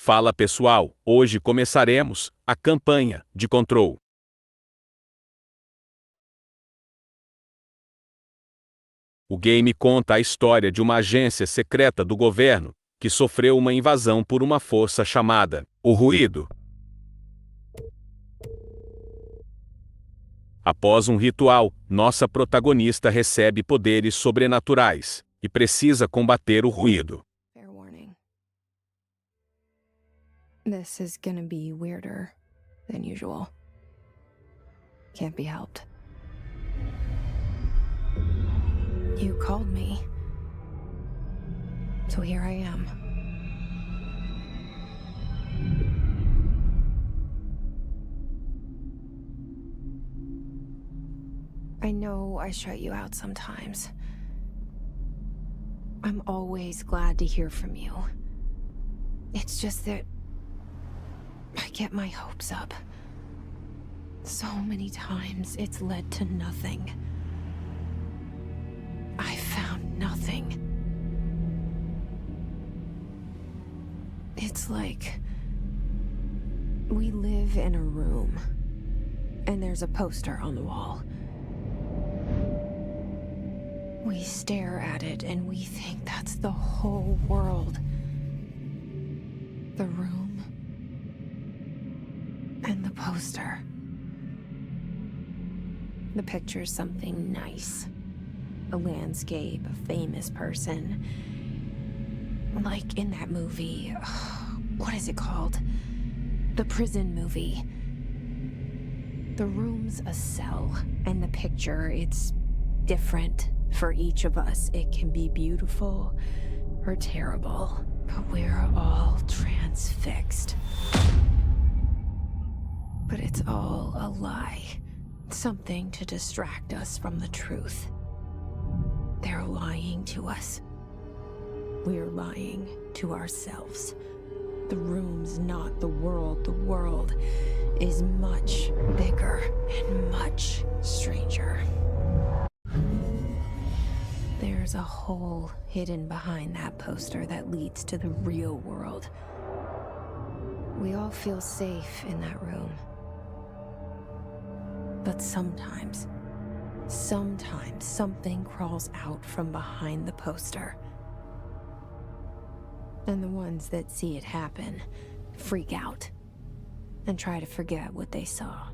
Fala pessoal, hoje começaremos a campanha de Control. O game conta a história de uma agência secreta do governo que sofreu uma invasão por uma força chamada o Ruído. Após um ritual, nossa protagonista recebe poderes sobrenaturais e precisa combater o ruído. Fair warning. This is gonna be weirder than usual. Can't be helped. You called me. So here I am. I know I shut you out sometimes. I'm always glad to hear from you. It's just that I get my hopes up. So many times it's led to nothing. I found nothing. It's like we live in a room, and there's a poster on the wall. We stare at it and we think that's the whole world. The room and the poster. The picture's something nice. A landscape, a famous person. Like in that movie, what is it called? The prison movie. The room's a cell, and the picture, it's different for each of us. It can be beautiful or terrible, but we're all transfixed. But it's all a lie. Something to distract us from the truth. They're lying to us. We're lying to ourselves. The room's not the world. The world is much bigger and much stranger. There's a hole hidden behind that poster that leads to the real world. We all feel safe in that room. But sometimes something crawls out from behind the poster. And the ones that see it happen freak out and try to forget what they saw.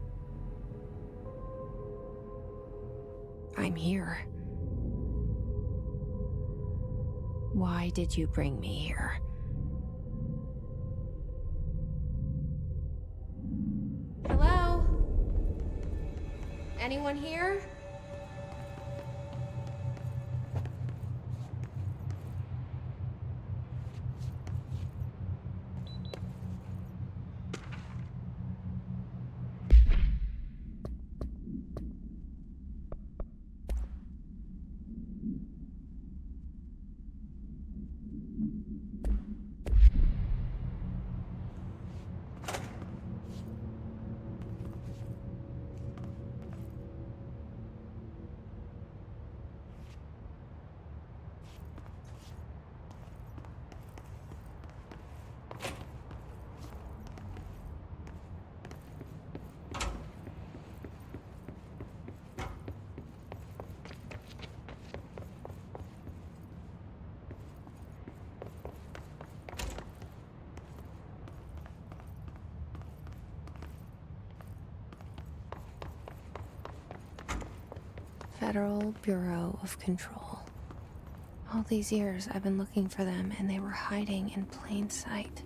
I'm here. Why did you bring me here? Hello? Anyone here? Federal Bureau of Control. All these years I've been looking for them and they were hiding in plain sight.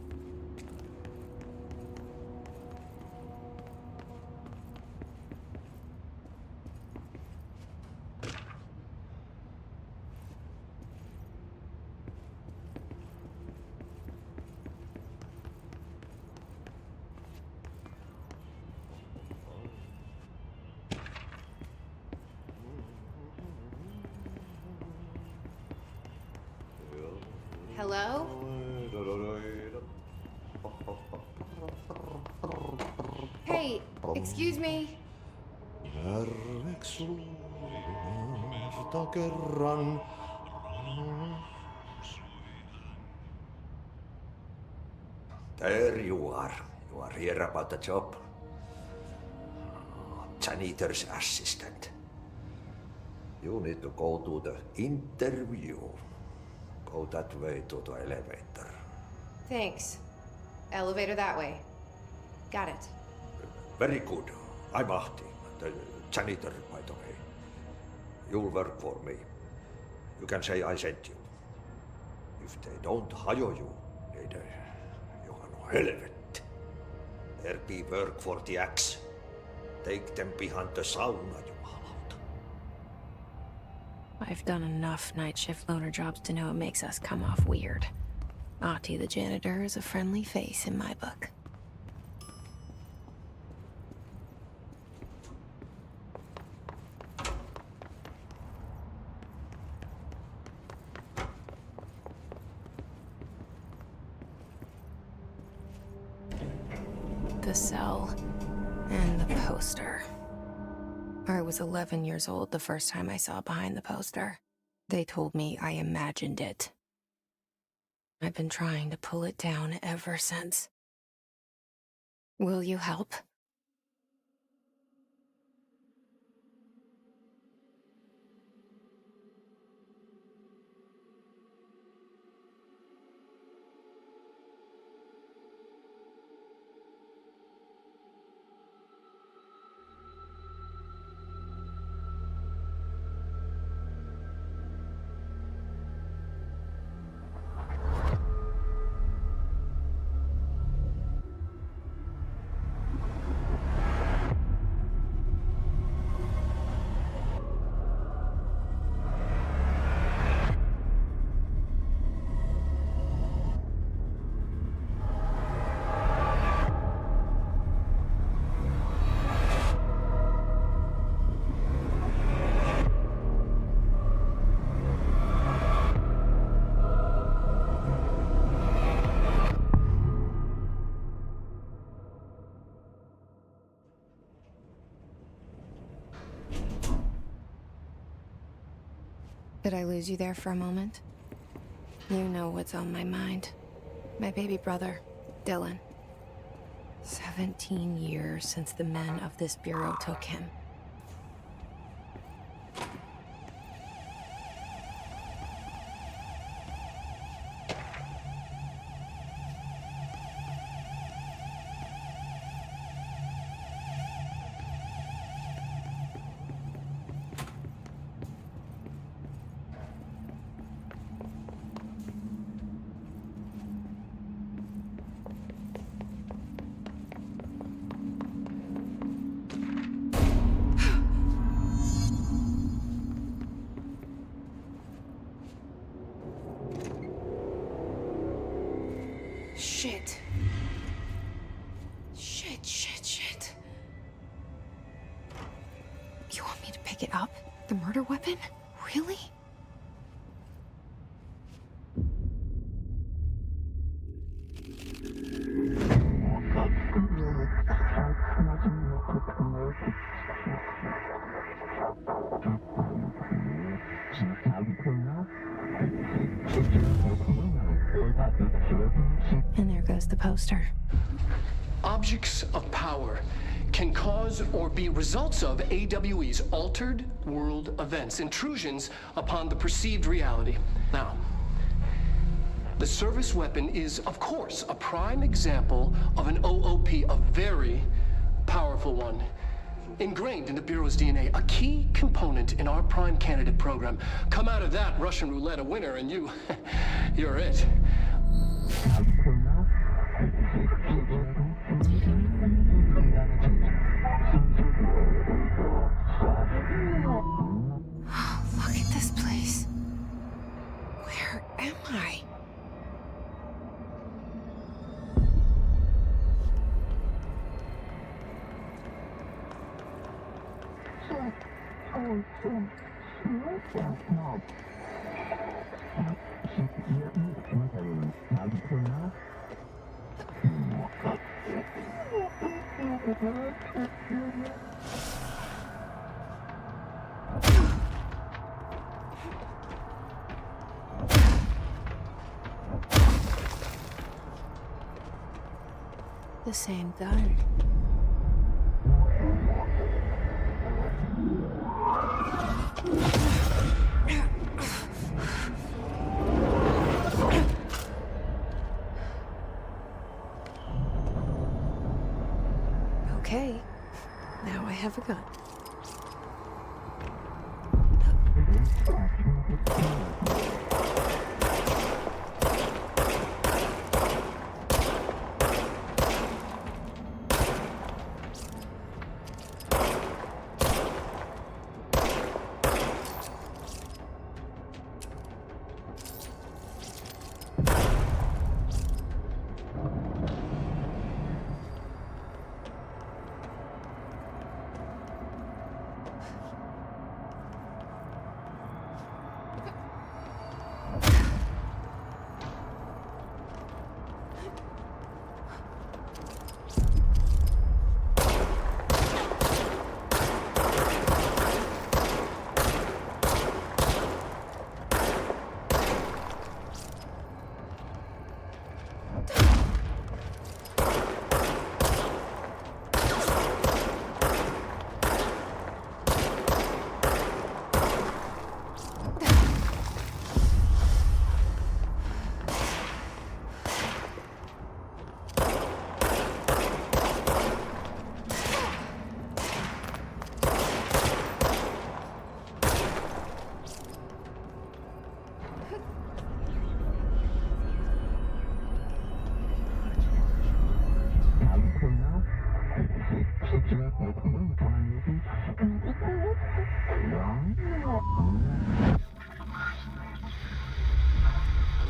Hello? Hey, excuse me. There you are. You are here about the job. Janitor's assistant. You need to go to the interview. Go that way to the elevator. Thanks. Elevator that way. Got it. Very good. I'm Ahti, the janitor, by the way. You'll work for me. You can say I sent you. If they don't hire you, niin Johan helvet. There be work for the axe. Take them behind the sauna, jumalauta. I've done enough night shift loner jobs to know it makes us come off weird. Ahti the janitor is a friendly face in my book. The cell and the poster. I was 11 years old the first time I saw behind the poster. They told me I imagined it. I've been trying to pull it down ever since. Will you help? Did I lose you there for a moment? You know what's on my mind. My baby brother, Dylan. 17 years since the men of this bureau took him. Shit. Shit. You want me to pick it up? The murder weapon? Really? And there goes the poster. Objects of power can cause or be results of AWE's altered world events, intrusions upon the perceived reality. Now, the service weapon is, of course, a prime example of an OOP, a very powerful one. Ingrained in the Bureau's DNA, a key component in our prime candidate program. Come out of that Russian roulette a winner and you're it. Look at this place. Where am I? The same gun. Okay, now I have a gun.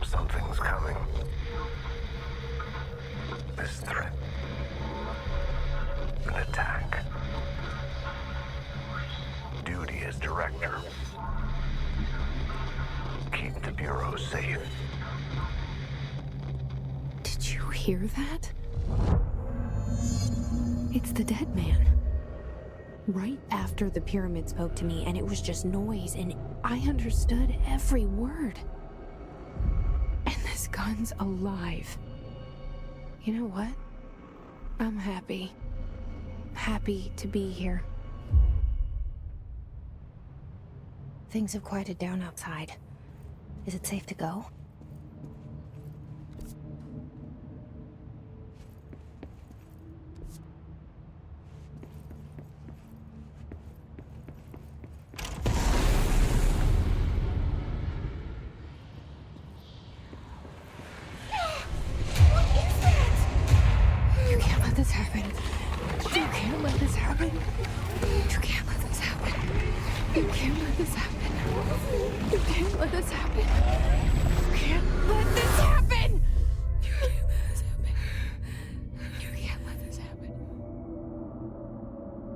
Something's coming. This threat. An attack. Duty as director. Keep the Bureau safe. Did you hear that? It's the dead man. Right after the pyramid spoke to me, and it was just noise, and I understood every word. And this gun's alive. You know what? I'm happy. Happy to be here. Things have quieted down outside. Is it safe to go?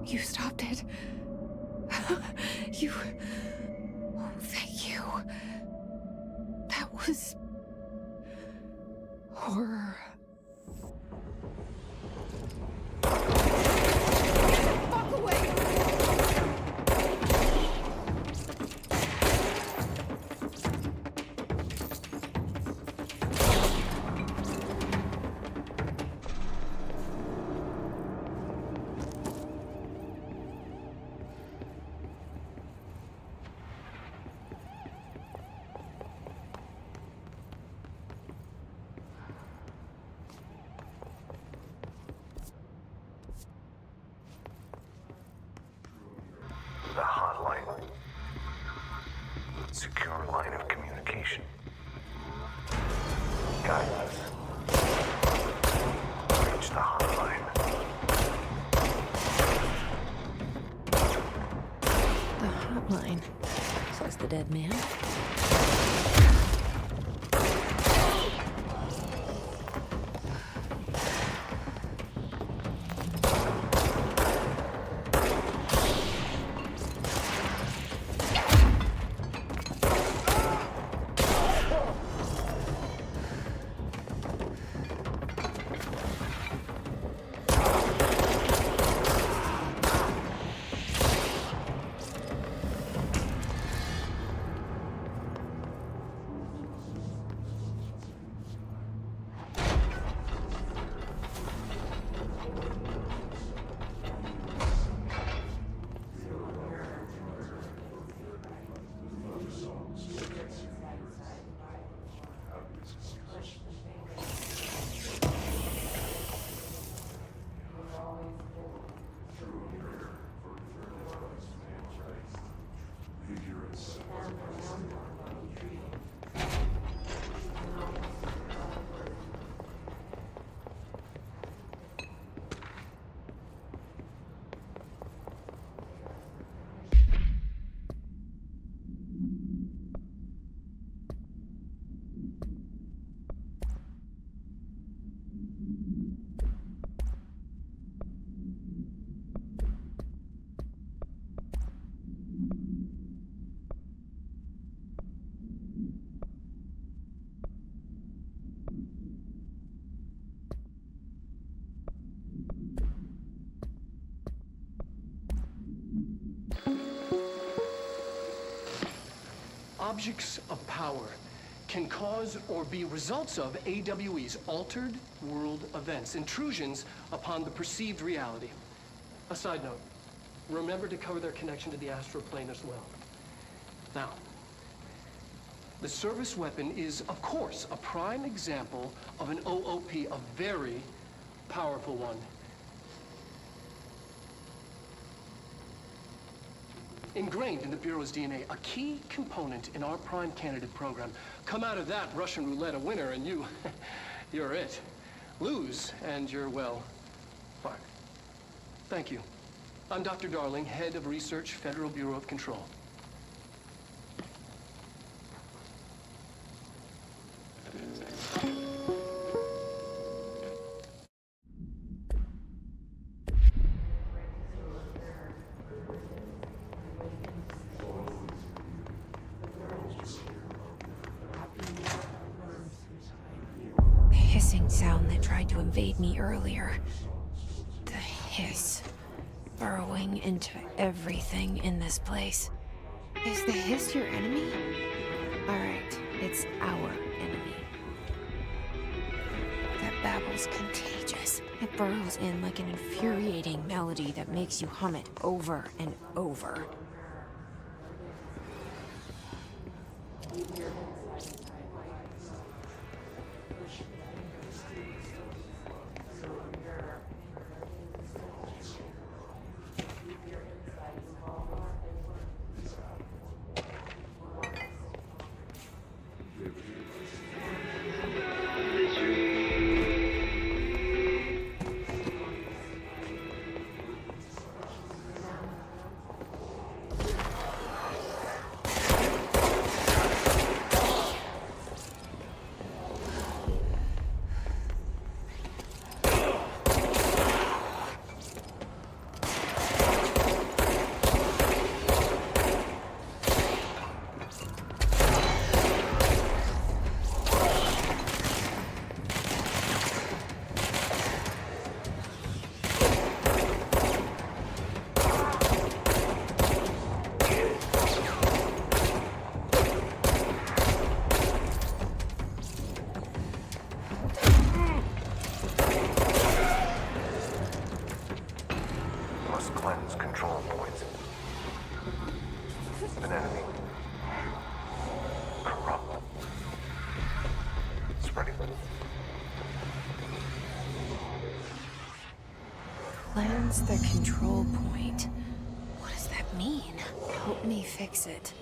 You stopped it. You... Oh, thank you. That was... horror. Fuck away! The hotline. Secure line of communication. Guidance. Reach the hotline. The hotline, says the dead man. objects of power can cause or be results of AWE's altered world events, intrusions upon the perceived reality. A side note, remember to cover their connection to the astral plane as well. Now, the service weapon is, of course, a prime example of an OOP, a very powerful one. Ingrained in the Bureau's DNA, a key component in our prime candidate program. Come out of that Russian roulette a winner and you're it. Lose and you're, well, fired. Thank you. I'm Dr. Darling, Head of Research, Federal Bureau of Control. Hissing sound that tried to invade me earlier. The hiss. Burrowing into everything in this place. Is the hiss your enemy? Alright, it's our enemy. That babble's contagious. It burrows in like an infuriating melody that makes you hum it over and over. Cleanse the control point. What does that mean? Help me fix it.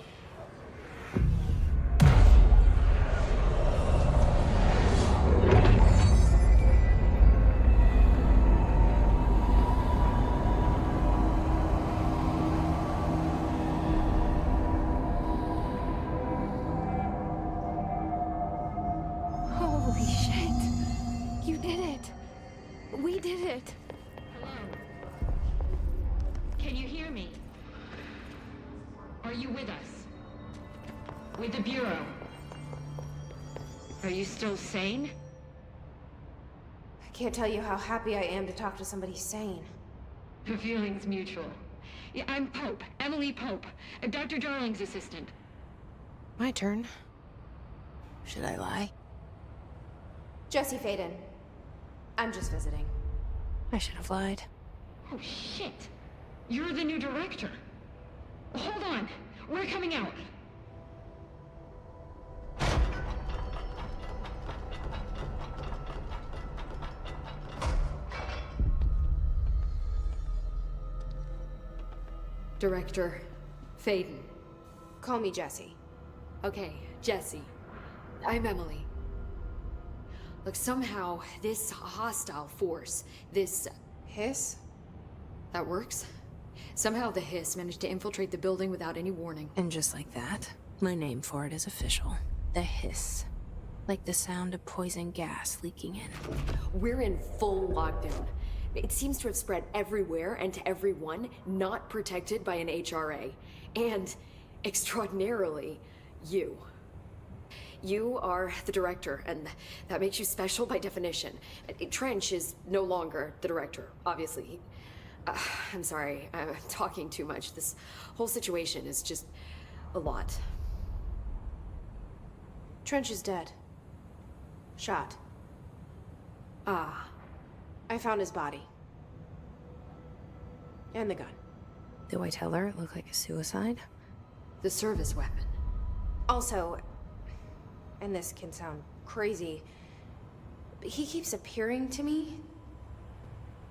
Holy shit! You did it! We did it! Can you hear me? Are you with us? With the Bureau? Are you still sane? I can't tell you how happy I am to talk to somebody sane. The feeling's mutual. Yeah, I'm Pope, Emily Pope, Dr. Darling's assistant. My turn. Should I lie? Jesse Faden. I'm just visiting. I should have lied. Oh, shit. You're the new director. Hold on. We're coming out. Director Faden. Call me Jesse. Okay, Jesse. I'm Emily. Look, somehow this hostile force, this... Hiss? That works? Somehow the hiss managed to infiltrate the building without any warning. And just like that, my name for it is official. The hiss. Like the sound of poison gas leaking in. We're in full lockdown. It seems to have spread everywhere and to everyone not protected by an HRA. And, extraordinarily, you. You are the director, and that makes you special by definition. Trench is no longer the director, obviously. I'm sorry, I'm talking too much. This whole situation is just a lot. Trench is dead. Shot. Ah. I found his body. And the gun. Do I tell her it looked like a suicide? The service weapon. Also, and this can sound crazy, but he keeps appearing to me,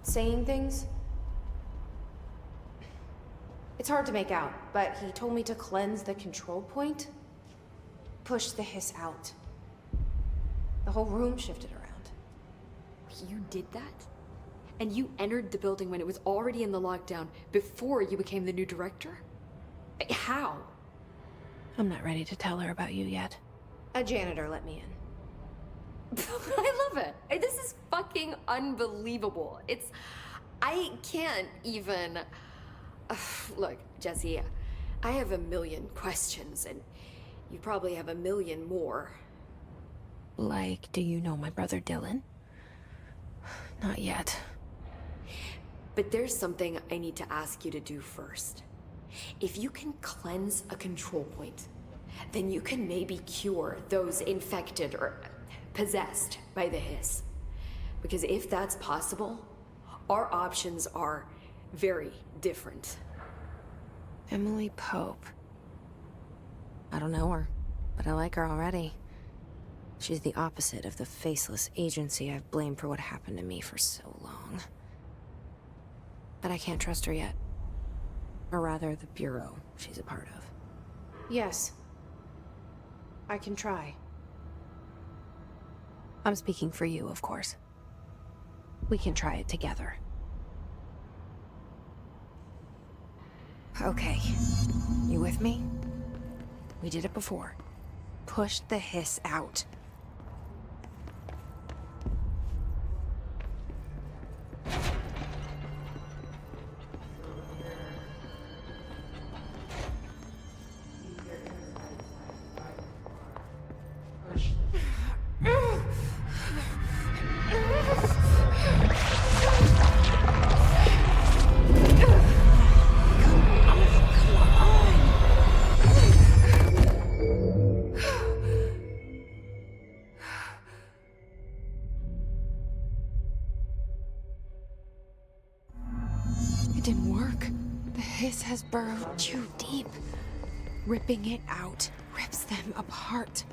saying things. It's hard to make out, but he told me to cleanse the control point, push the hiss out. The whole room shifted around. You did that? And you entered the building when it was already in the lockdown before you became the new director? How? I'm not ready to tell her about you yet. A janitor let me in. I love it. This is fucking unbelievable. I can't even... Look, Jesse, I have a million questions, and you probably have a million more. Like, do you know my brother Dylan? Not yet. But there's something I need to ask you to do first. If you can cleanse a control point, then you can maybe cure those infected or possessed by the hiss. Because if that's possible, our options are very different. Emily Pope. I don't know her, but I like her already. She's the opposite of the faceless agency I've blamed for what happened to me for so long. But I can't trust her yet. Or rather, the Bureau she's a part of. Yes. I can try. I'm speaking for you, of course. We can try it together. Okay. You with me? We did it before. Push the hiss out. Has burrowed too deep. Ripping it out rips them apart.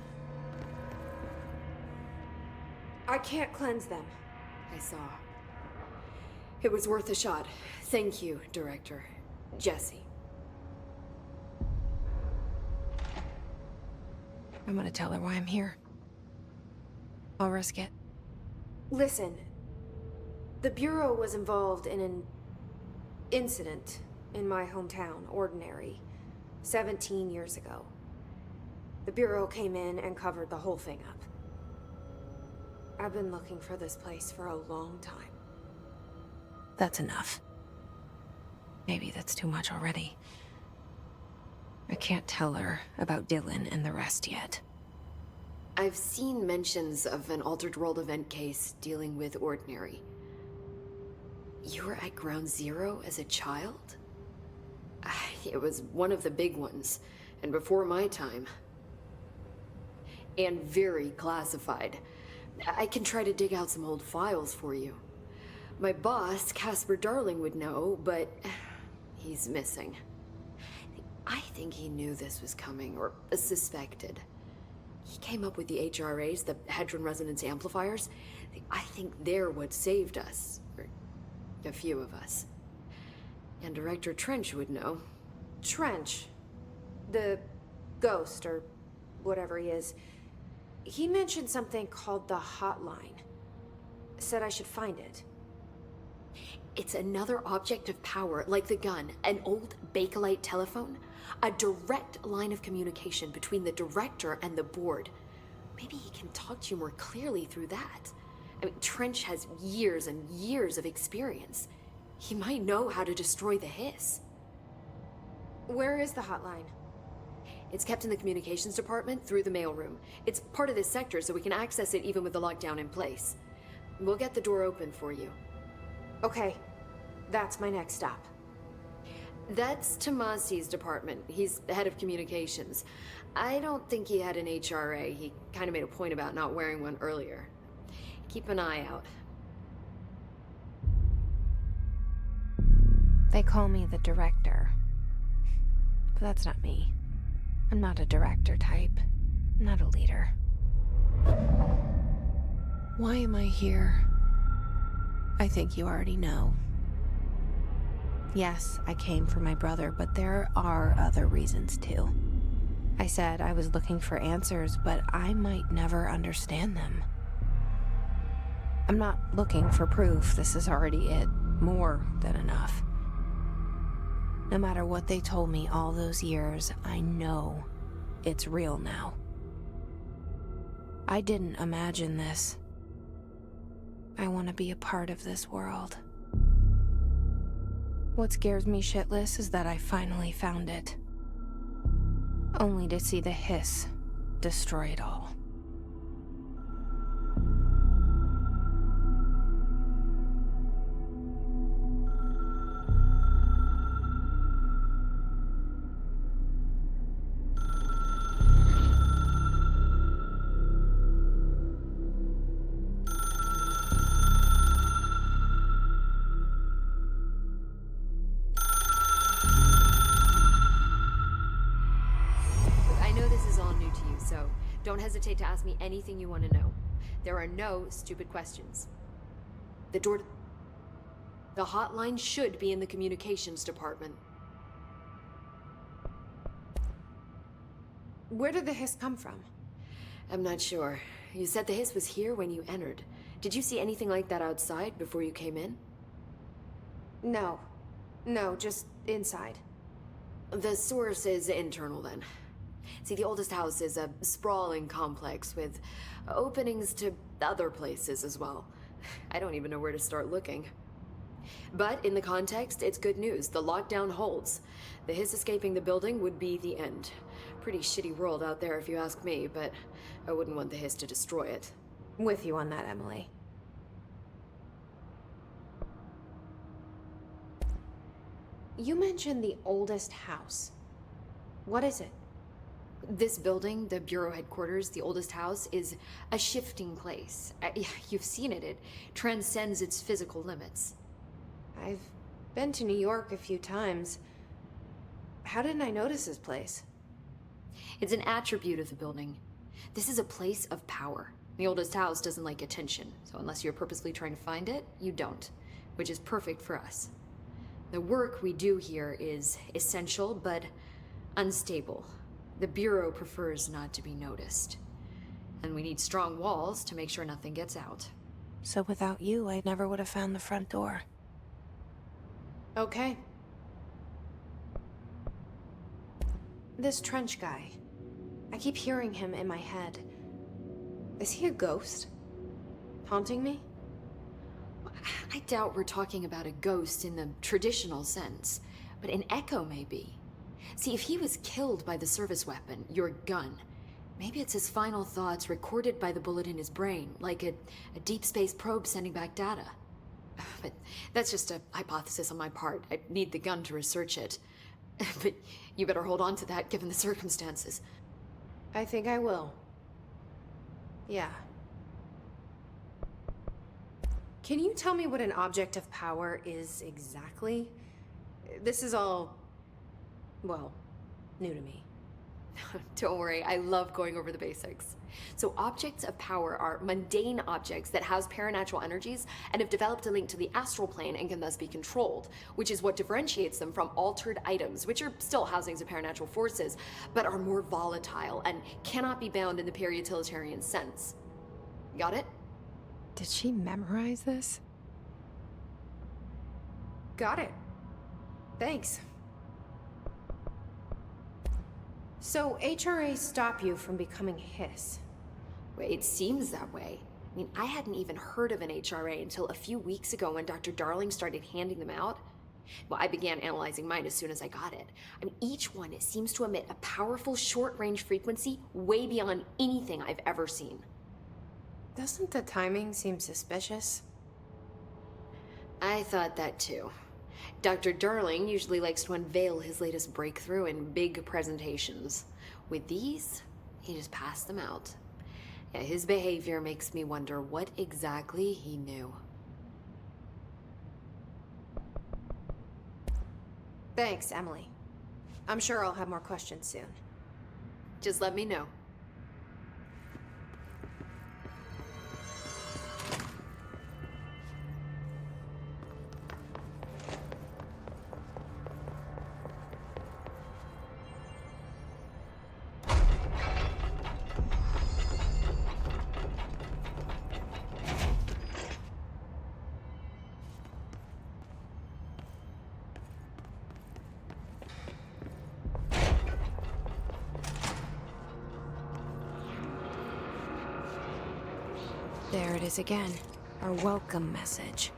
I can't cleanse them. I saw. It was worth a shot. Thank you, Director. Jesse. I'm gonna tell her why I'm here. I'll risk it. Listen. The Bureau was involved in an incident in my hometown, Ordinary, 17 years ago. The Bureau came in and covered the whole thing up. I've been looking for this place for a long time. That's enough. Maybe that's too much already. I can't tell her about Dylan and the rest yet. I've seen mentions of an Altered World event case dealing with Ordinary. You were at Ground Zero as a child? It was one of the big ones, and before my time. And very classified. I can try to dig out some old files for you. My boss, Casper Darling, would know, but he's missing. I think he knew this was coming, or suspected. He came up with the HRAs, the Hadron Resonance Amplifiers. I think they're what saved us, or a few of us. And Director Trench would know. Trench? The ghost, or whatever he is. He mentioned something called the Hotline. Said I should find it. It's another object of power, like the gun, an old Bakelite telephone. A direct line of communication between the director and the board. Maybe he can talk to you more clearly through that. I mean, Trench has years and years of experience. He might know how to destroy the hiss. Where is the hotline? It's kept in the communications department through the mailroom. It's part of this sector, so we can access it even with the lockdown in place. We'll get the door open for you. Okay, that's my next stop. That's Tomasi's department. He's the head of communications. I don't think he had an HRA. He kind of made a point about not wearing one earlier. Keep an eye out. They call me the director. But that's not me. I'm not a director type. I'm not a leader. Why am I here? I think you already know. Yes, I came for my brother, but there are other reasons too. I said I was looking for answers, but I might never understand them. I'm not looking for proof. This is already it. More than enough. No matter what they told me all those years, I know it's real now. I didn't imagine this. I want to be a part of this world. What scares me shitless is that I finally found it. Only to see the hiss destroy it all. Don't hesitate to ask me anything you want to know. There are no stupid questions. The hotline should be in the communications department. Where did the hiss come from? I'm not sure. You said the hiss was here when you entered. Did you see anything like that outside before you came in? No, just inside. The source is internal then. See, the oldest house is a sprawling complex with openings to other places as well. I don't even know where to start looking. But in the context, it's good news. The lockdown holds. The hiss escaping the building would be the end. Pretty shitty world out there if you ask me, but I wouldn't want the hiss to destroy it. With you on that, Emily. You mentioned the oldest house. What is it? This building, the Bureau headquarters, the oldest house, is a shifting place. You've seen it. It transcends its physical limits. I've been to New York a few times. How didn't I notice this place? It's an attribute of the building. This is a place of power. The oldest house doesn't like attention, so unless you're purposely trying to find it, you don't, which is perfect for us. The work we do here is essential, but unstable. The Bureau prefers not to be noticed. And we need strong walls to make sure nothing gets out. So without you, I never would have found the front door. Okay. This Trench guy. I keep hearing him in my head. Is he a ghost? Haunting me? I doubt we're talking about a ghost in the traditional sense, but an echo maybe. See, if he was killed by the service weapon, your gun, maybe it's his final thoughts recorded by the bullet in his brain, like a deep space probe sending back data. But that's just a hypothesis on my part. I'd need the gun to research it. But you better hold on to that given the circumstances. I think I will. Yeah. Can you tell me what an object of power is exactly? This is all, well, new to me. Don't worry, I love going over the basics. So objects of power are mundane objects that house paranatural energies and have developed a link to the astral plane and can thus be controlled, which is what differentiates them from altered items, which are still housings of paranatural forces, but are more volatile and cannot be bound in the peri-utilitarian sense. Got it? Did she memorize this? Got it. Thanks. So HRAs stop you from becoming Hiss? Well, it seems that way. I mean, I hadn't even heard of an HRA until a few weeks ago when Dr. Darling started handing them out. Well, I began analyzing mine as soon as I got it. I mean, each one seems to emit a powerful short-range frequency way beyond anything I've ever seen. Doesn't the timing seem suspicious? I thought that too. Dr. Darling usually likes to unveil his latest breakthrough in big presentations. With these, he just passed them out. Yeah, his behavior makes me wonder what exactly he knew. Thanks, Emily. I'm sure I'll have more questions soon. Just let me know. There it is again. Our welcome message.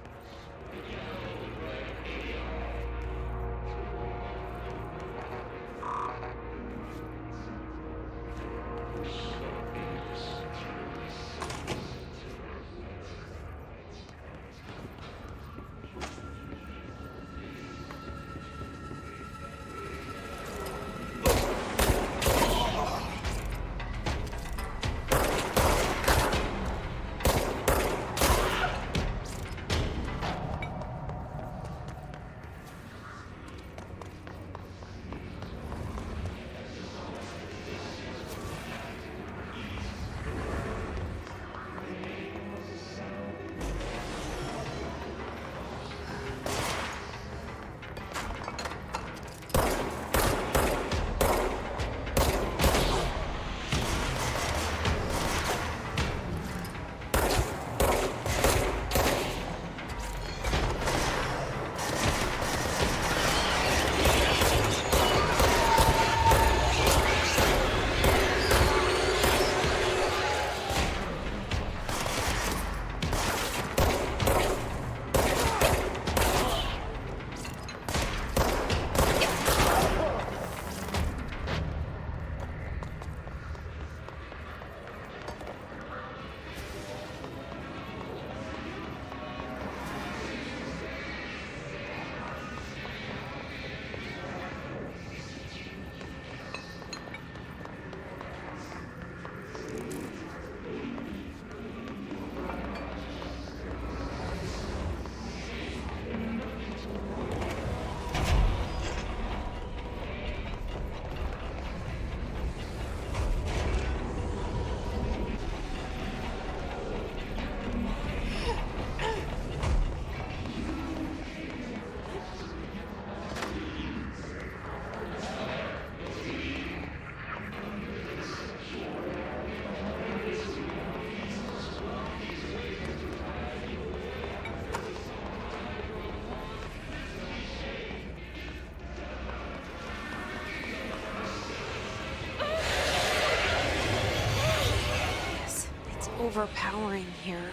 Overpowering here.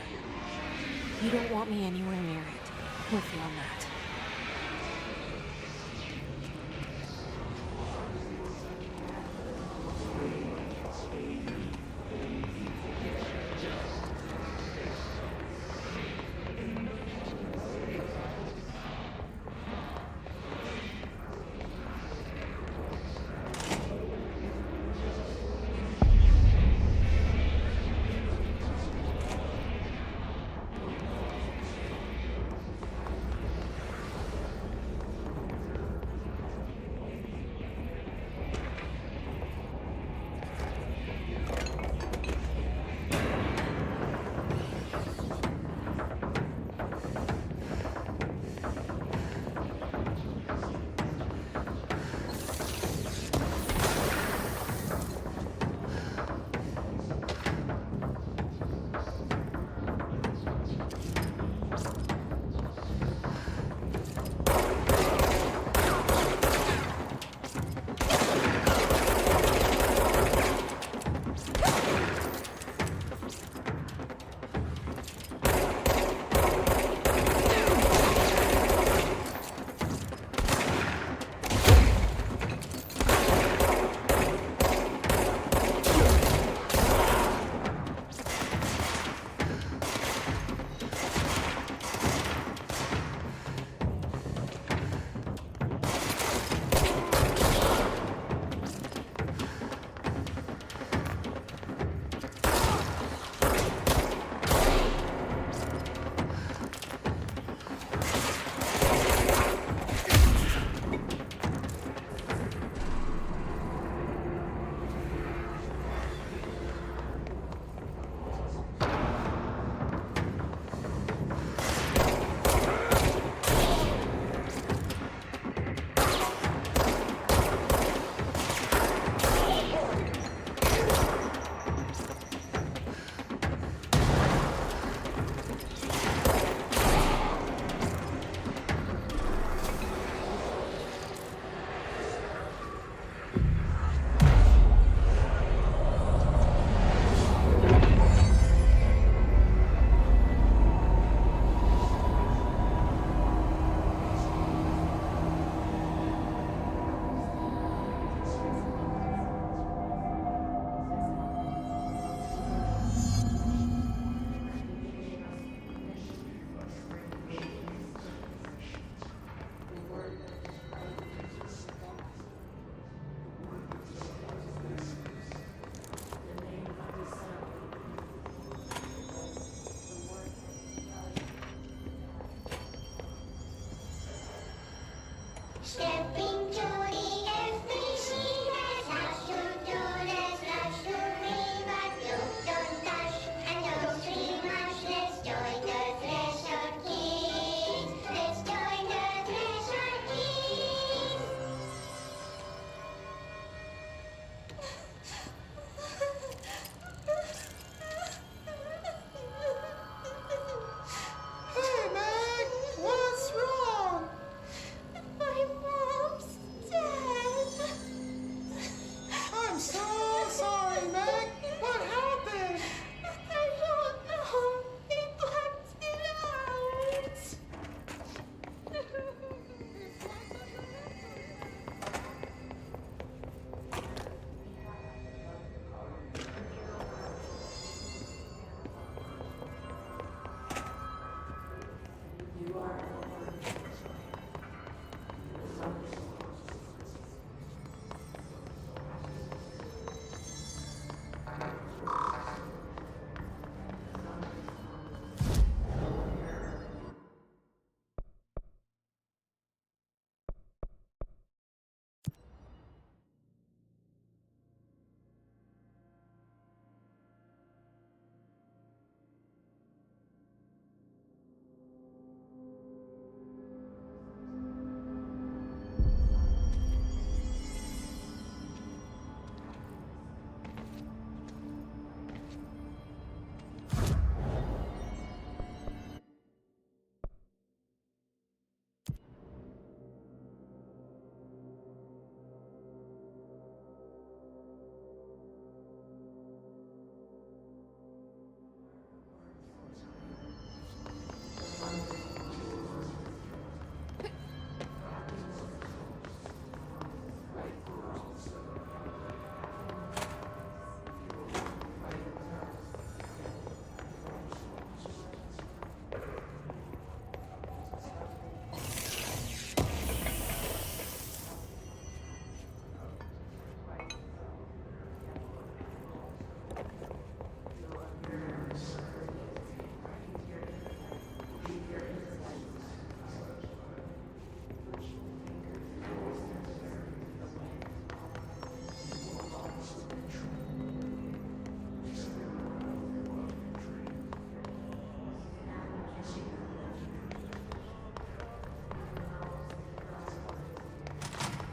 You don't want me anywhere near it. With you on that.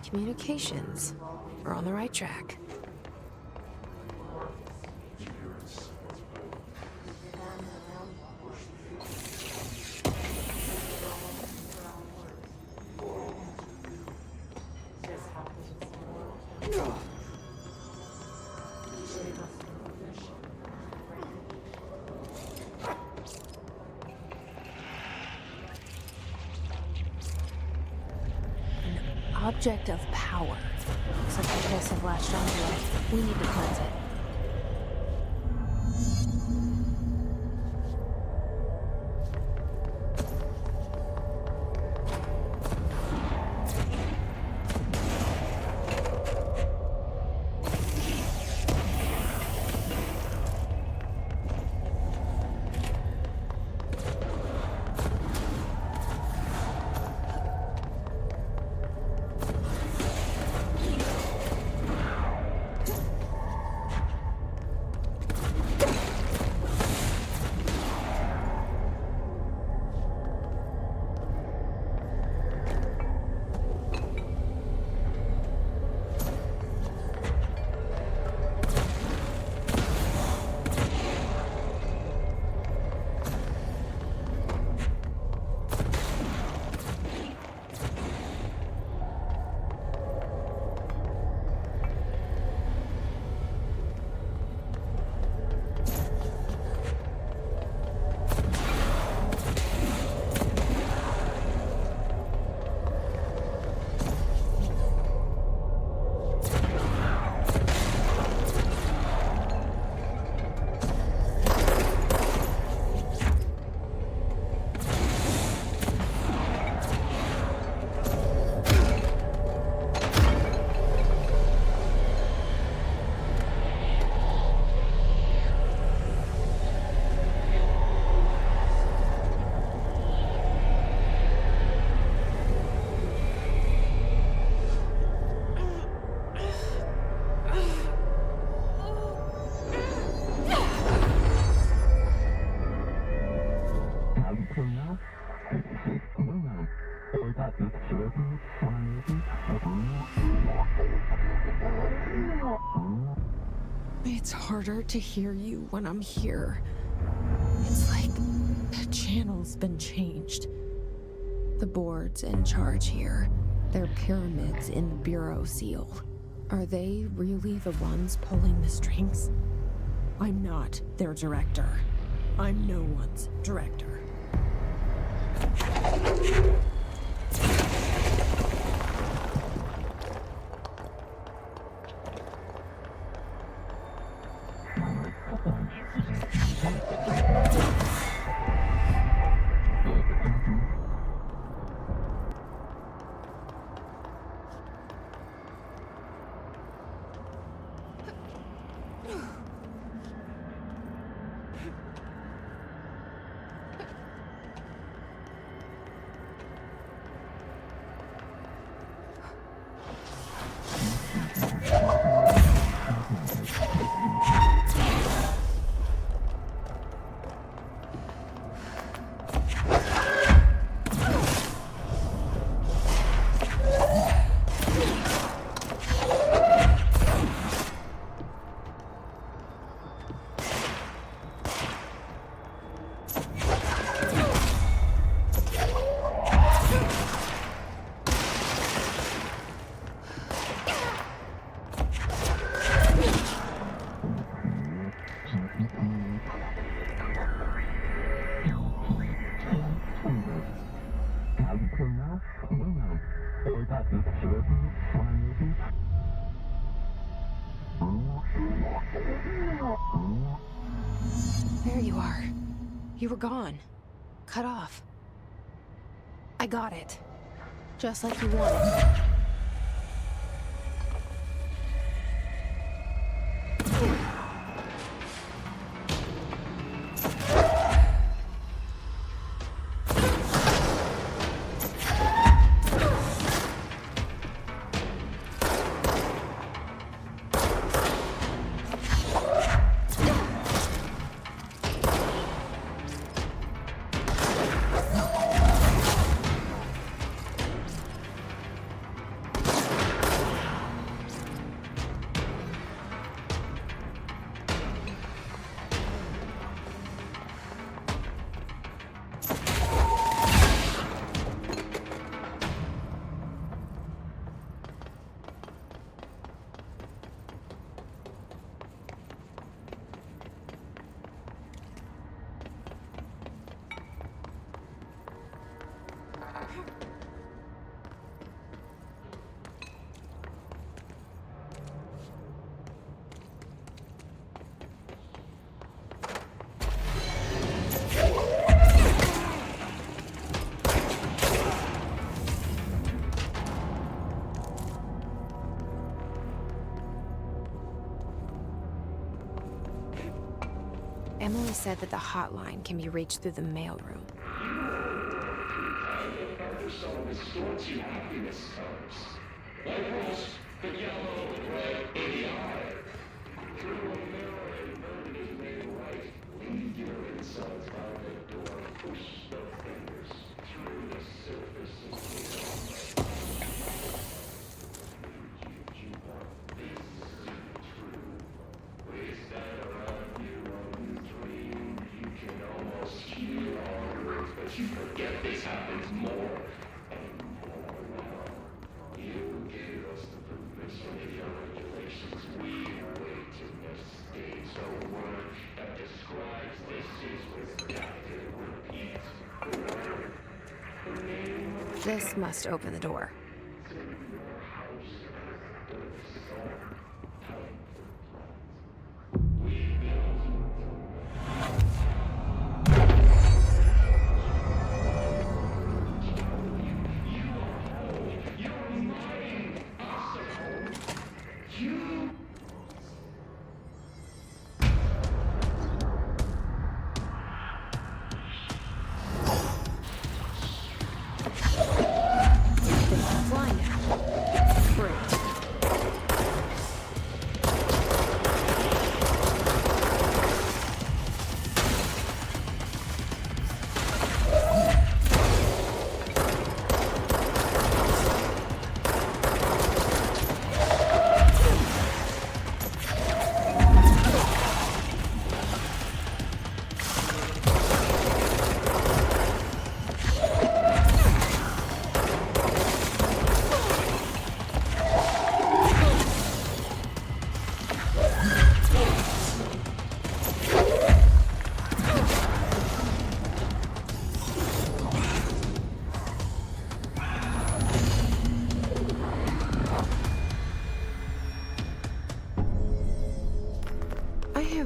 Communications. We're on the right track. Object of power. Looks like the guys have latched onto it. We need to cleanse it. It's harder to hear you when I'm here. It's like the channel's been changed. The board's in charge here. They're pyramids in the bureau seal. Are they really the ones pulling the strings? I'm not their director. I'm no one's director. There you are. You were gone. Cut off. I got it. Just like you wanted. Emily said that the hotline can be reached through the mailroom. This must open the door.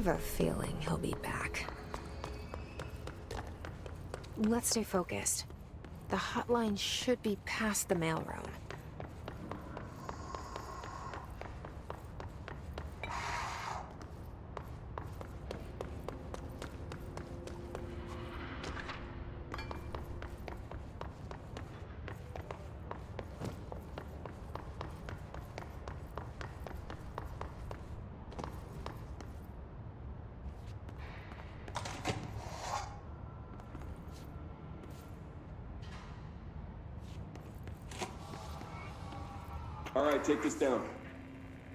have a feeling he'll be back. Let's stay focused. The hotline should be past the mailroom. All right, take this down.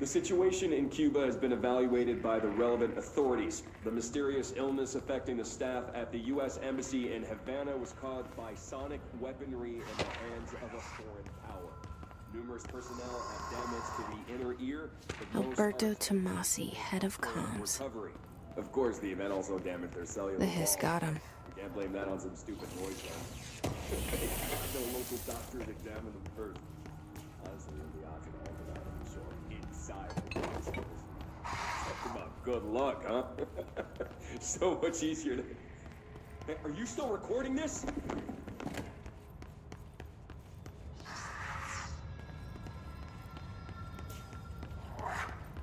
The situation in Cuba has been evaluated by the relevant authorities. The mysterious illness affecting the staff at the U.S. Embassy in Havana was caused by sonic weaponry in the hands of a foreign power. Numerous personnel have damage to the inner ear. Alberto Tomasi, head of comms. Recovery. Of course, the event also damaged their cellular. The hiss got him. You can't blame that on some stupid noise though. The local doctors examined them first. Honestly, the odds of all that I'm sure inside the hospitals. Talk about good luck, huh? So much easier to... Hey, are you still recording this?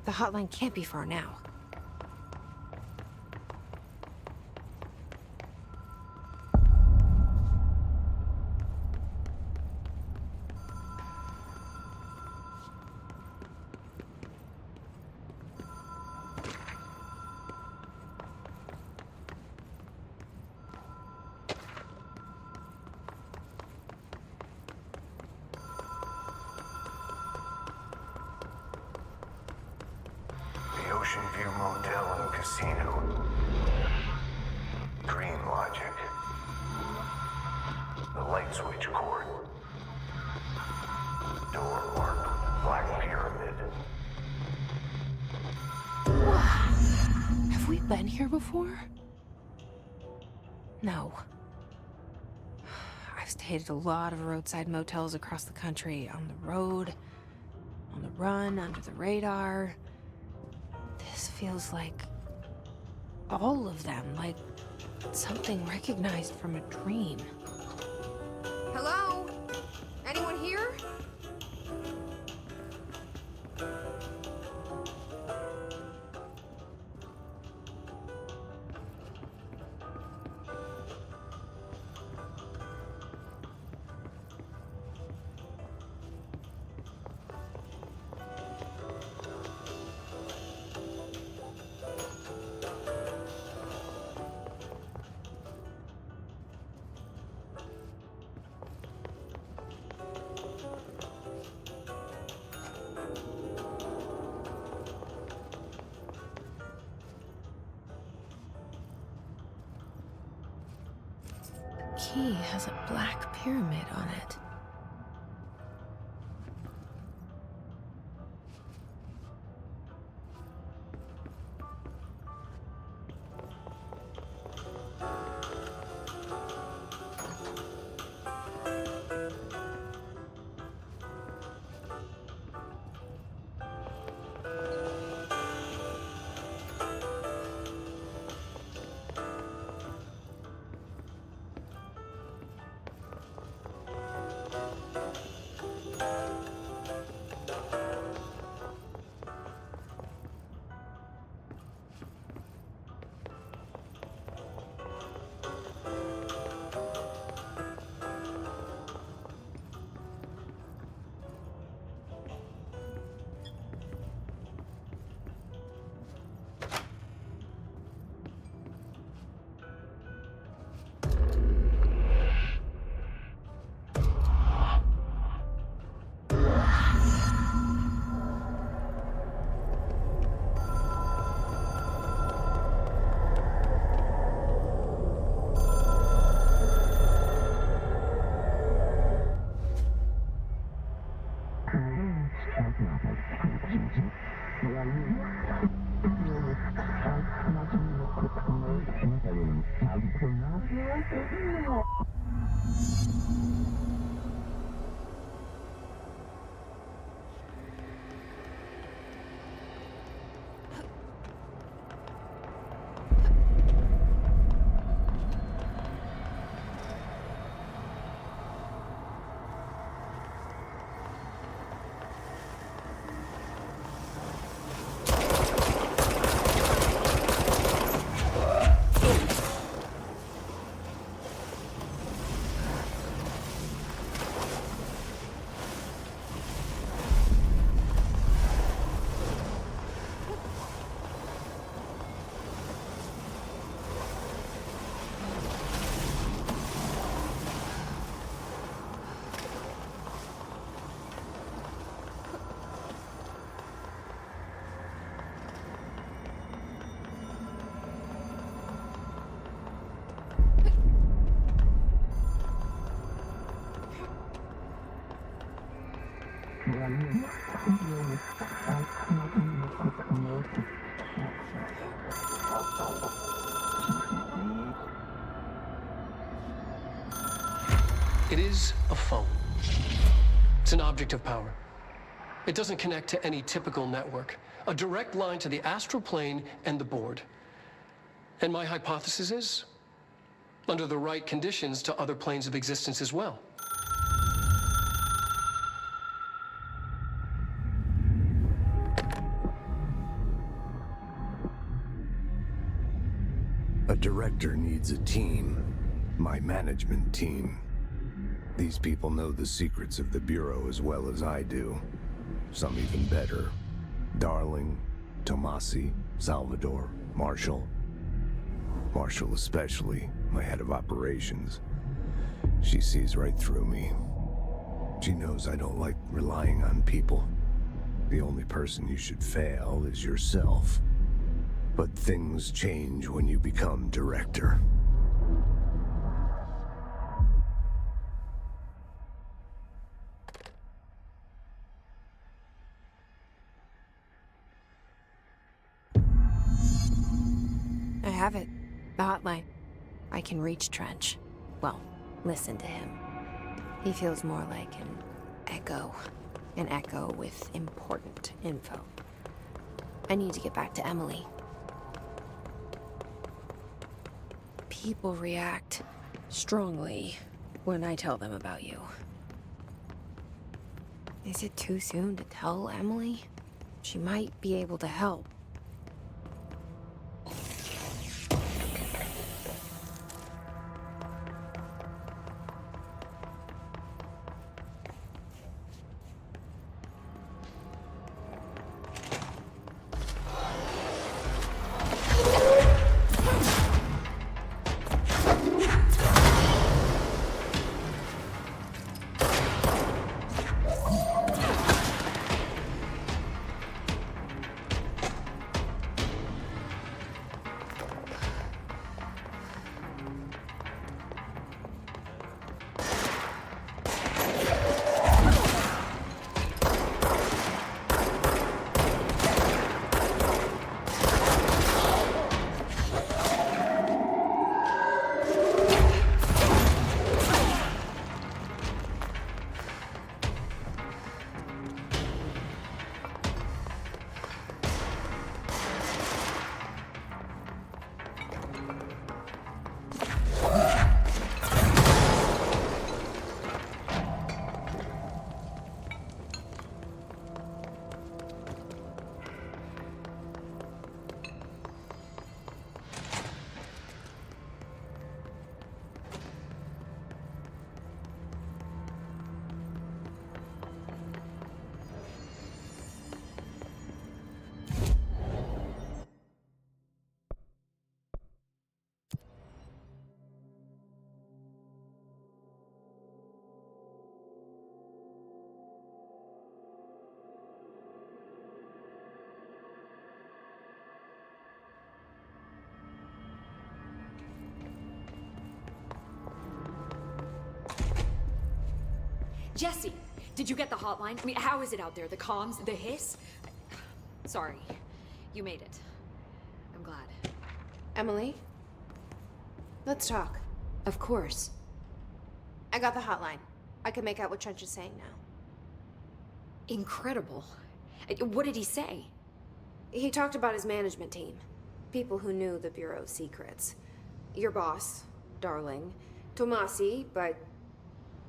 The hotline can't be far now. Ocean View Motel and Casino. Dream Logic. The light switch cord. Door marked Black Pyramid. Have we been here before? No. I've stayed at a lot of roadside motels across the country, on the road, on the run, under the radar. This feels like all of them, like something recognized from a dream. Hello? Anyone here? Key has a black pyramid on it. It is a phone. It's an object of power. It doesn't connect to any typical network. A direct line to the astral plane and the board. And my hypothesis is, under the right conditions, to other planes of existence as well. A director needs a team. My management team. These people know the secrets of the Bureau as well as I do. Some even better. Darling, Tomasi, Salvador, Marshall. Marshall especially, my head of operations. She sees right through me. She knows I don't like relying on people. The only person you should fail is yourself. But things change when you become director. I have it. The hotline. I can reach Trench. Well, listen to him. He feels more like an echo. An echo with important info. I need to get back to Emily. People react strongly when I tell them about you. Is it too soon to tell Emily? She might be able to help. Jesse, did you get the hotline? I mean, how is it out there? The comms? The hiss? Sorry. You made it. I'm glad. Emily? Let's talk. Of course. I got the hotline. I can make out what Trench is saying now. Incredible. What did he say? He talked about his management team. People who knew the Bureau's secrets. Your boss, Darling. Tomasi, but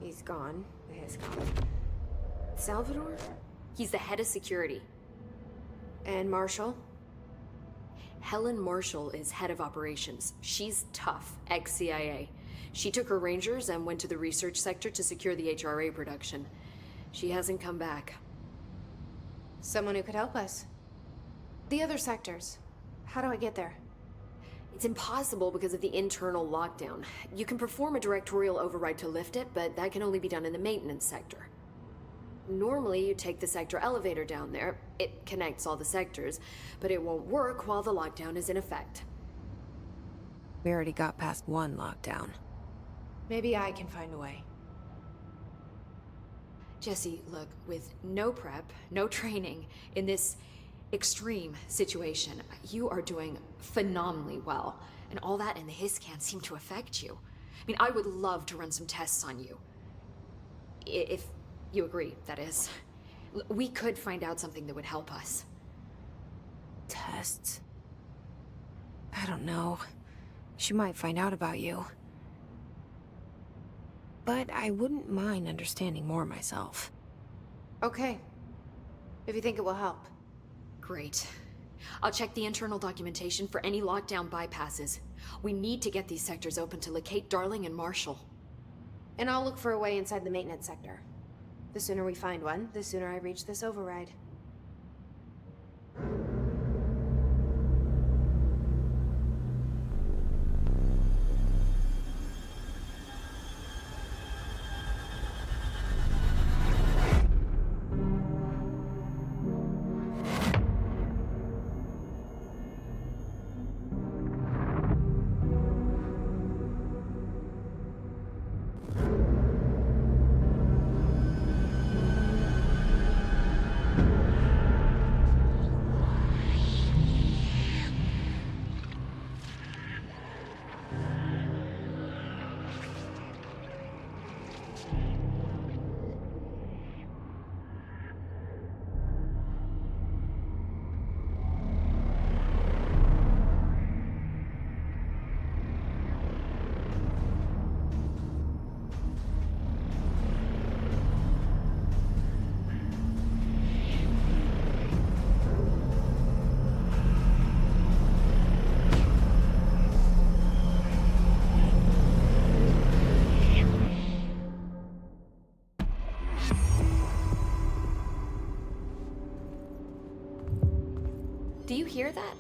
he's gone. He's gone. Salvador? He's the head of security. And Marshall? Helen Marshall is head of operations. She's tough, ex-CIA. She took her Rangers and went to the research sector to secure the HRA production. She hasn't come back. Someone who could help us. The other sectors. How do I get there? It's impossible because of the internal lockdown. You can perform a directorial override to lift it, but that can only be done in the maintenance sector. Normally, you take the sector elevator down there. It connects all the sectors, but it won't work while the lockdown is in effect. We already got past one lockdown. Maybe I can find a way. Jesse, look, with no prep, no training, in this extreme situation, you are doing phenomenally well. And all that in the hiss can't seem to affect you. I mean, I would love to run some tests on you. If you agree, that is. We could find out something that would help us. Tests? I don't know. She might find out about you. But I wouldn't mind understanding more myself. Okay. If you think it will help. Great. I'll check the internal documentation for any lockdown bypasses. We need to get these sectors open to locate Darling and Marshall. And I'll look for a way inside the maintenance sector. The sooner we find one, the sooner I reach this override. Do you hear that?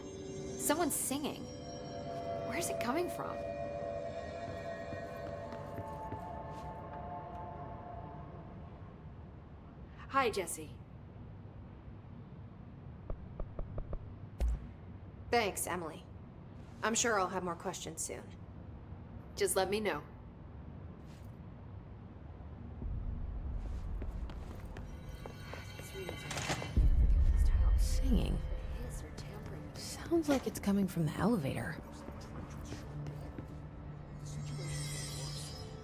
Someone's singing. Where's it coming from? Hi, Jesse. Thanks, Emily. I'm sure I'll have more questions soon. Just let me know. Singing. Sounds like it's coming from the elevator.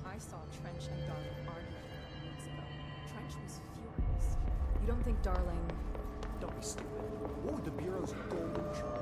I saw Trench and Darling arguing a couple weeks ago. Trench was furious. You don't think Darling... Don't be stupid. What would the Bureau's golden charm?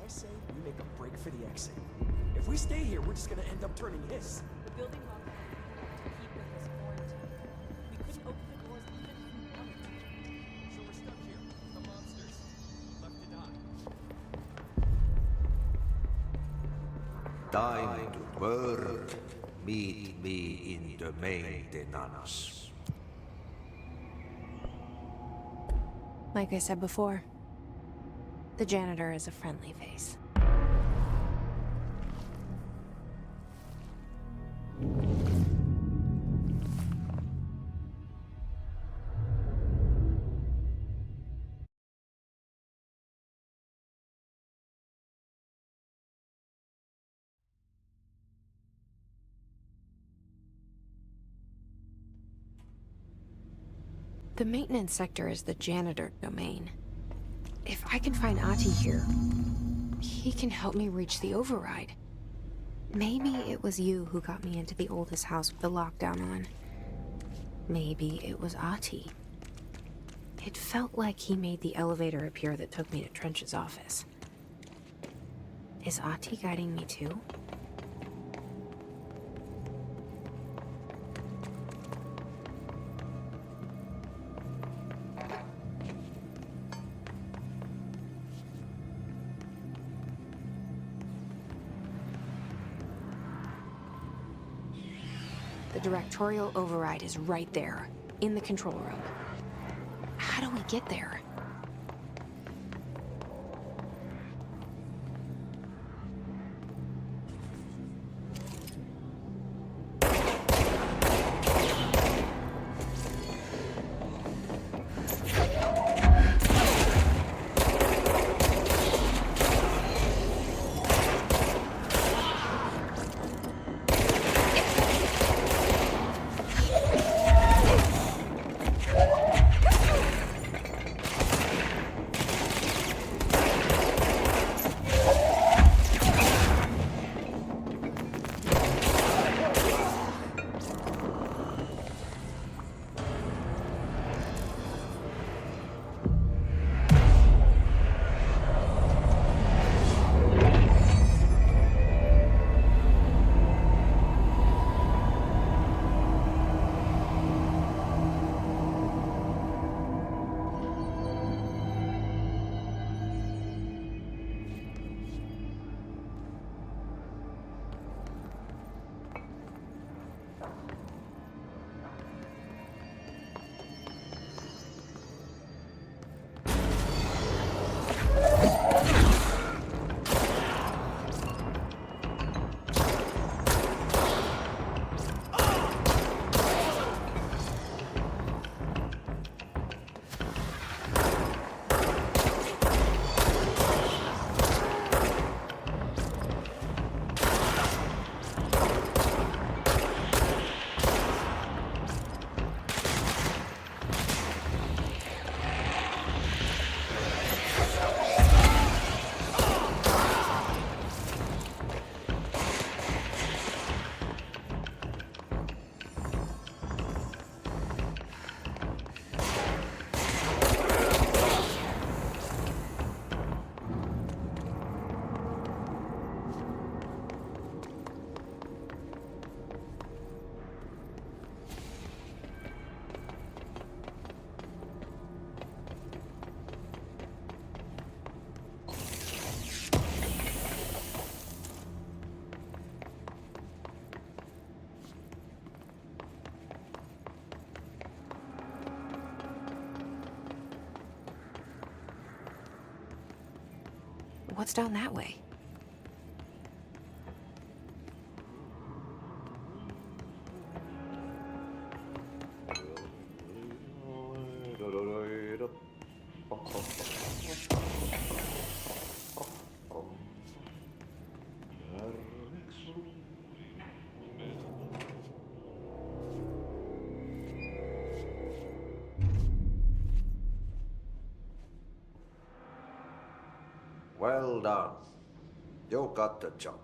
I say we make a break for the exit. If we stay here, we're just gonna end up turning hiss. The building locked to keep with this quarantine. We couldn't open the doors even if we wanted to. So we're stuck here. The monsters. Left to die. Time to work. Meet me in the maintenance. Like I said before, the janitor is a friendly face. The maintenance sector is the janitor domain. If I can find Ahti here, he can help me reach the override. Maybe it was you who got me into the oldest house with the lockdown on. Maybe it was Ahti. It felt like he made the elevator appear that took me to Trench's office. Is Ahti guiding me too? The directorial override is right there, in the control room. How do we get there? What's down that way? Well done. You got the job.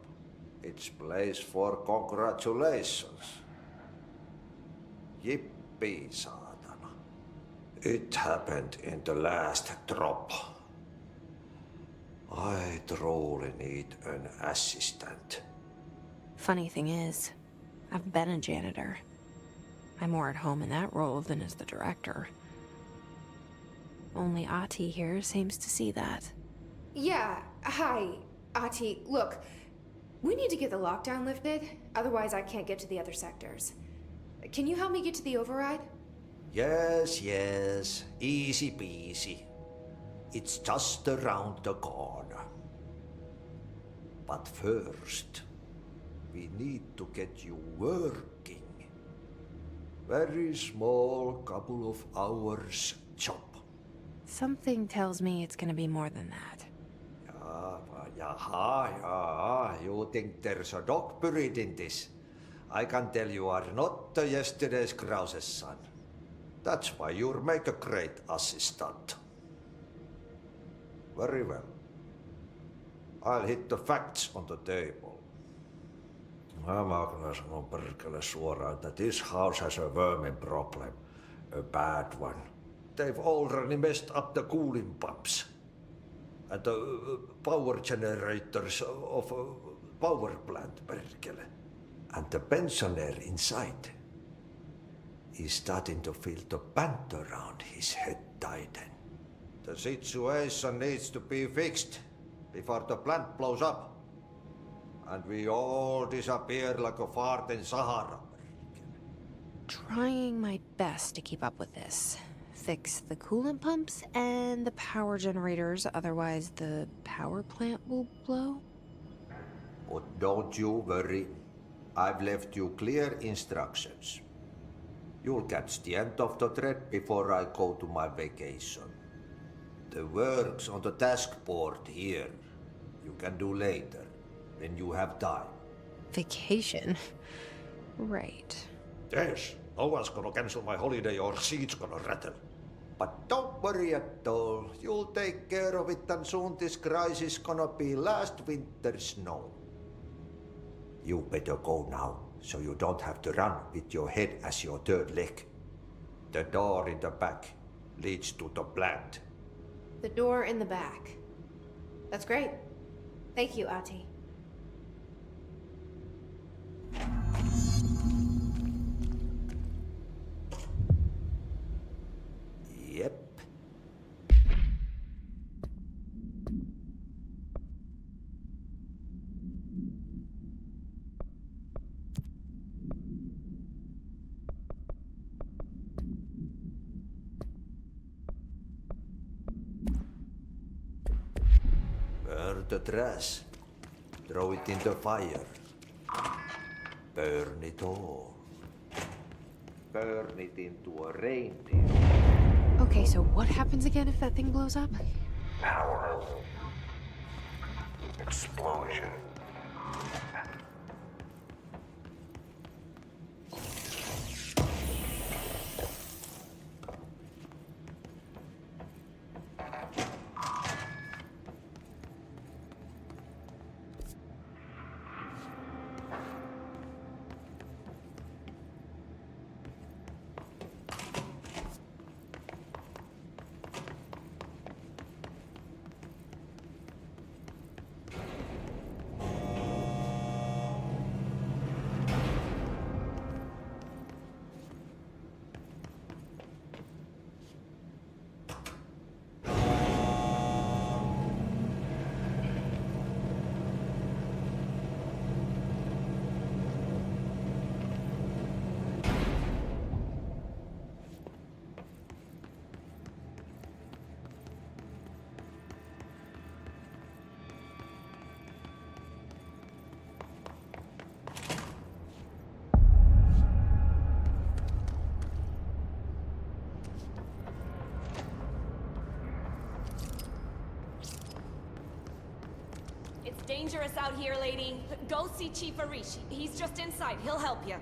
It's place for congratulations. Yippee, saatana. It happened in the last drop. I truly need an assistant. Funny thing is, I've been a janitor. I'm more at home in that role than as the director. Only Ahti here seems to see that. Yeah, hi, Ahti. Look, we need to get the lockdown lifted, otherwise I can't get to the other sectors. Can you help me get to the override? Yes, easy peasy. It's just around the corner. But first, we need to get you working. Very small, couple of hours job. Something tells me it's gonna be more than that. You think there's a dog buried in this? I can tell you are not yesterday's Krause's son. That's why you'll make a great assistant. Very well. I'll hit the facts on the table. Mä kyllä sanon perkele suoraan, that this house has a vermin problem. A bad one. They've already messed up the cooling pumps. And the power generators of a power plant, perkele. And the pensioner inside is starting to feel the band around his head tighten. The situation needs to be fixed before the plant blows up. And we all disappear like a fart in Sahara. Trying my best to keep up with this. Fix the coolant pumps and the power generators, otherwise the power plant will blow. But don't you worry. I've left you clear instructions. You'll catch the end of the thread before I go to my vacation. The work's on the task board here. You can do later, when you have time. Vacation? Right. Yes, no one's gonna cancel my holiday or seat's gonna rattle. But don't worry at all. You'll take care of it and soon this crisis gonna be last winter's snow. You better go now, so you don't have to run with your head as your third leg. The door in the back leads to the plant. The door in the back. That's great. Thank you, Ati. Yep. Burn the trash. Throw it in the fire. Burn it all. Burn it into a reindeer. Okay, so what happens again if that thing blows up? Power. Explosion. It's dangerous out here, lady. Go see Chief Arishi. He's just inside. He'll help you.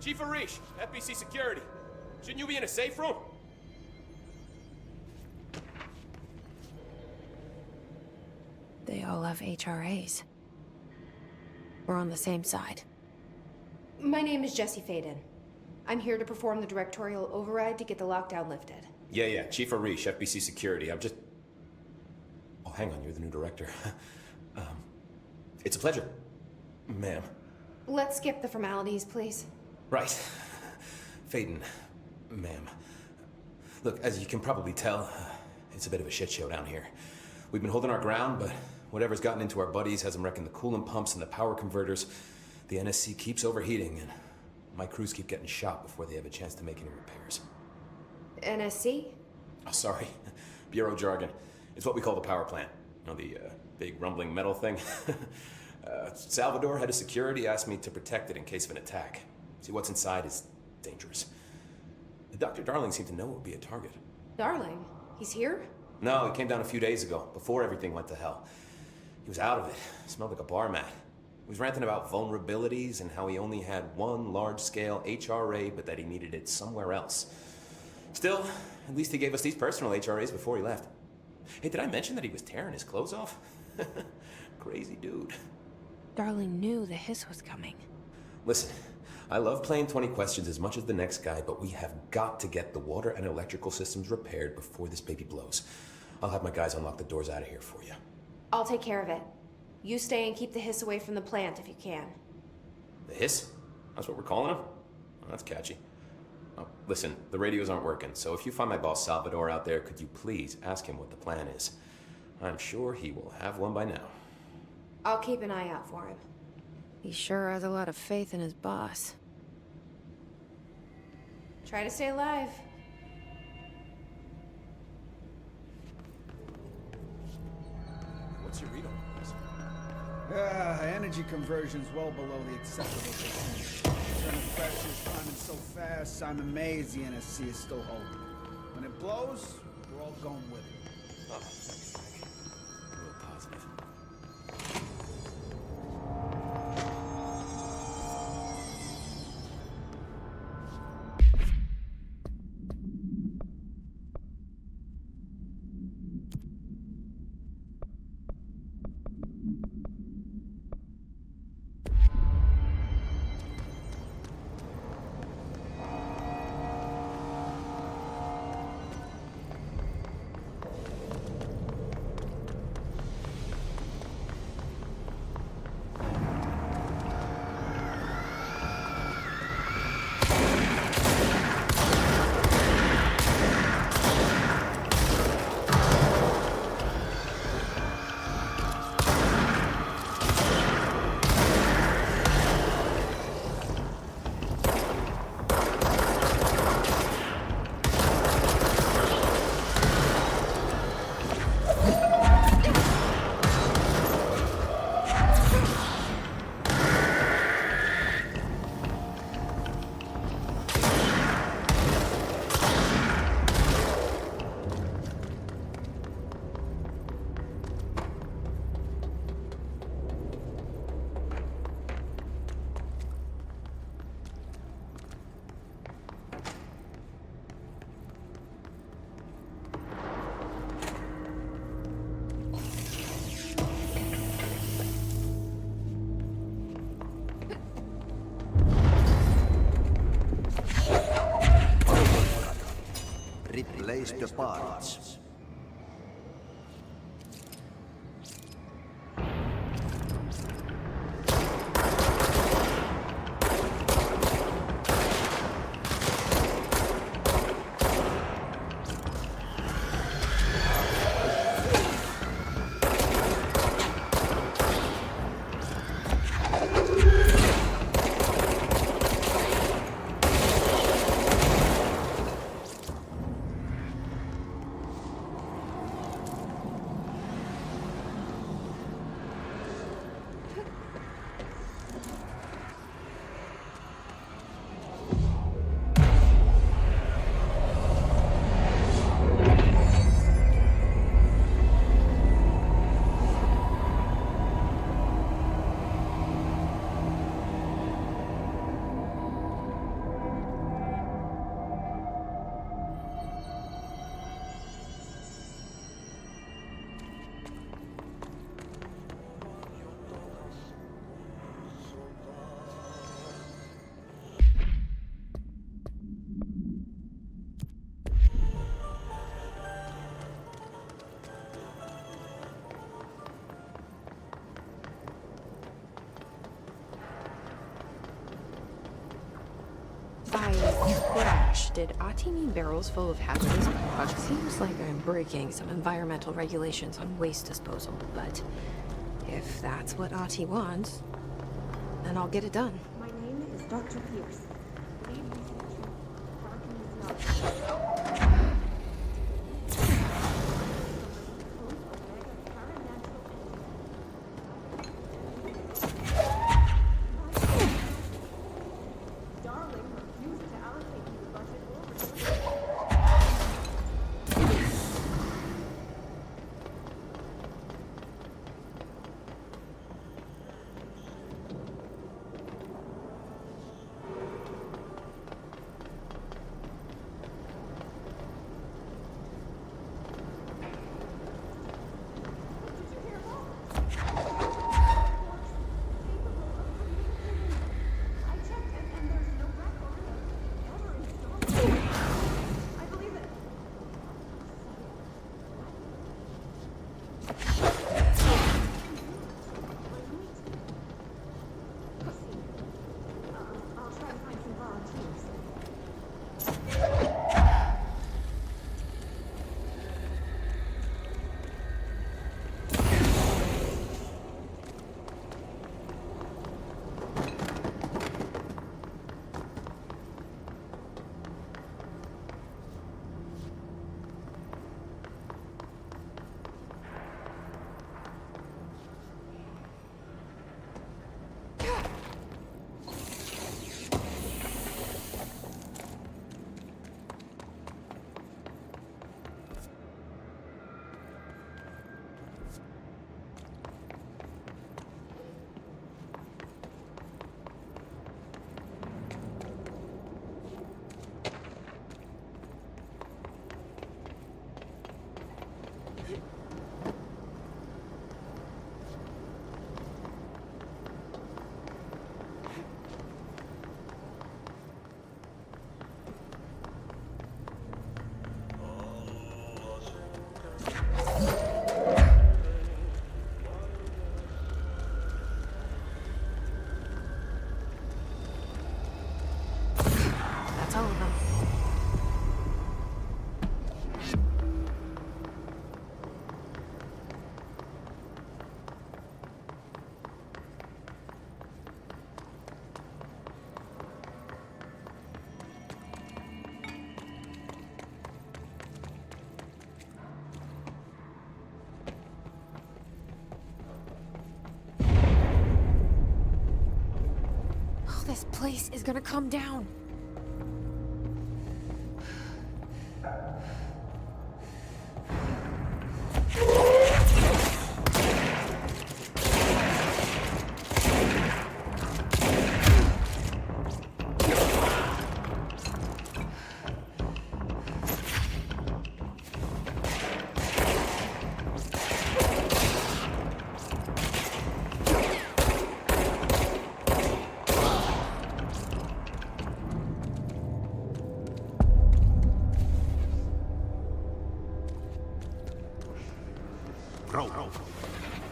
Chief Arish, FBC Security. Shouldn't you be in a safe room? They all have HRAs. We're on the same side. My name is Jesse Faden. I'm here to perform the directorial override to get the lockdown lifted. Yeah, Chief Arish, FBC Security. I'm just... Oh, hang on, you're the new director. It's a pleasure, ma'am. Let's skip the formalities, please. Right. Faden, ma'am. Look, as you can probably tell, it's a bit of a shit show down here. We've been holding our ground, but whatever's gotten into our buddies has them wrecking the coolant pumps and the power converters. The NSC keeps overheating, and my crews keep getting shot before they have a chance to make any repairs. NSC? Oh, sorry. Bureau jargon. It's what we call the power plant. You know, the big rumbling metal thing? Salvador, head of security, asked me to protect it in case of an attack. See, what's inside is dangerous. Dr. Darling seemed to know it would be a target. Darling? He's here? No, he came down a few days ago, before everything went to hell. He was out of it. Smelled like a bar mat. He was ranting about vulnerabilities and how he only had one large-scale HRA, but that he needed it somewhere else. Still, at least he gave us these personal HRAs before he left. Hey, did I mention that he was tearing his clothes off? Crazy dude. Darling knew the hiss was coming. Listen, I love playing 20 questions as much as the next guy, but we have got to get the water and electrical systems repaired before this baby blows. I'll have my guys unlock the doors out of here for you. I'll take care of it. You stay and keep the hiss away from the plant if you can. The hiss? That's what we're calling him? Oh, that's catchy. Oh, listen, the radios aren't working, so if you find my boss Salvador out there, could you please ask him what the plan is? I'm sure he will have one by now. I'll keep an eye out for him. He sure has a lot of faith in his boss. Try to stay alive. What's your read on this? Energy conversion's well below the acceptable percentage. Internal pressure is climbing so fast, I'm amazed the NSC is still holding. When it blows, we're all going with it. Oh, thanks, Frank. Real positive. Replace the parts. Did Ati mean barrels full of hazardous products? Seems like I'm breaking some environmental regulations on waste disposal, but if that's what Ati wants, then I'll get it done. My name is Dr. Pierce. Lead researcher, Parkinson's. This place is gonna come down.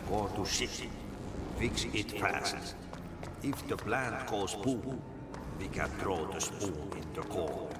Go to city. Fix it fast. If the plant goes boom, we can throw the spoon in the core.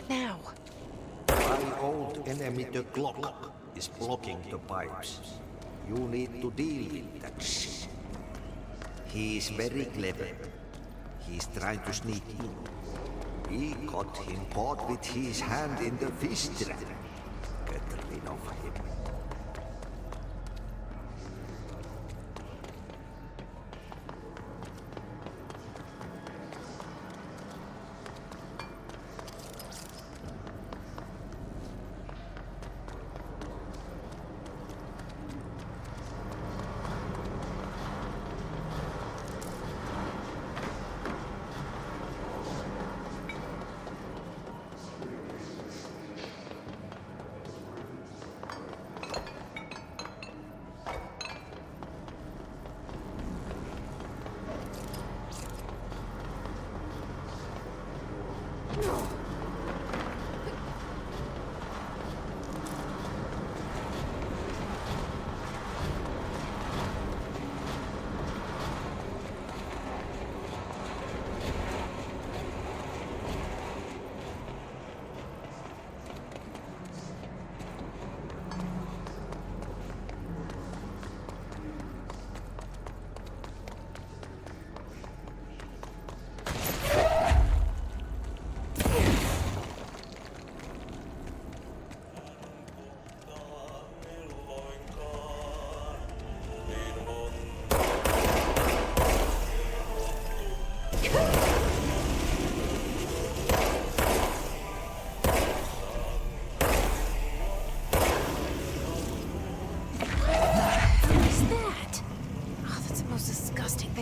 now? My old enemy, the clock, is blocking the pipes. You need to deal with that shit. He is very clever. He's trying to sneak in. We got him caught with his hand in the fish trap. Get rid of him.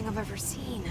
I've ever seen.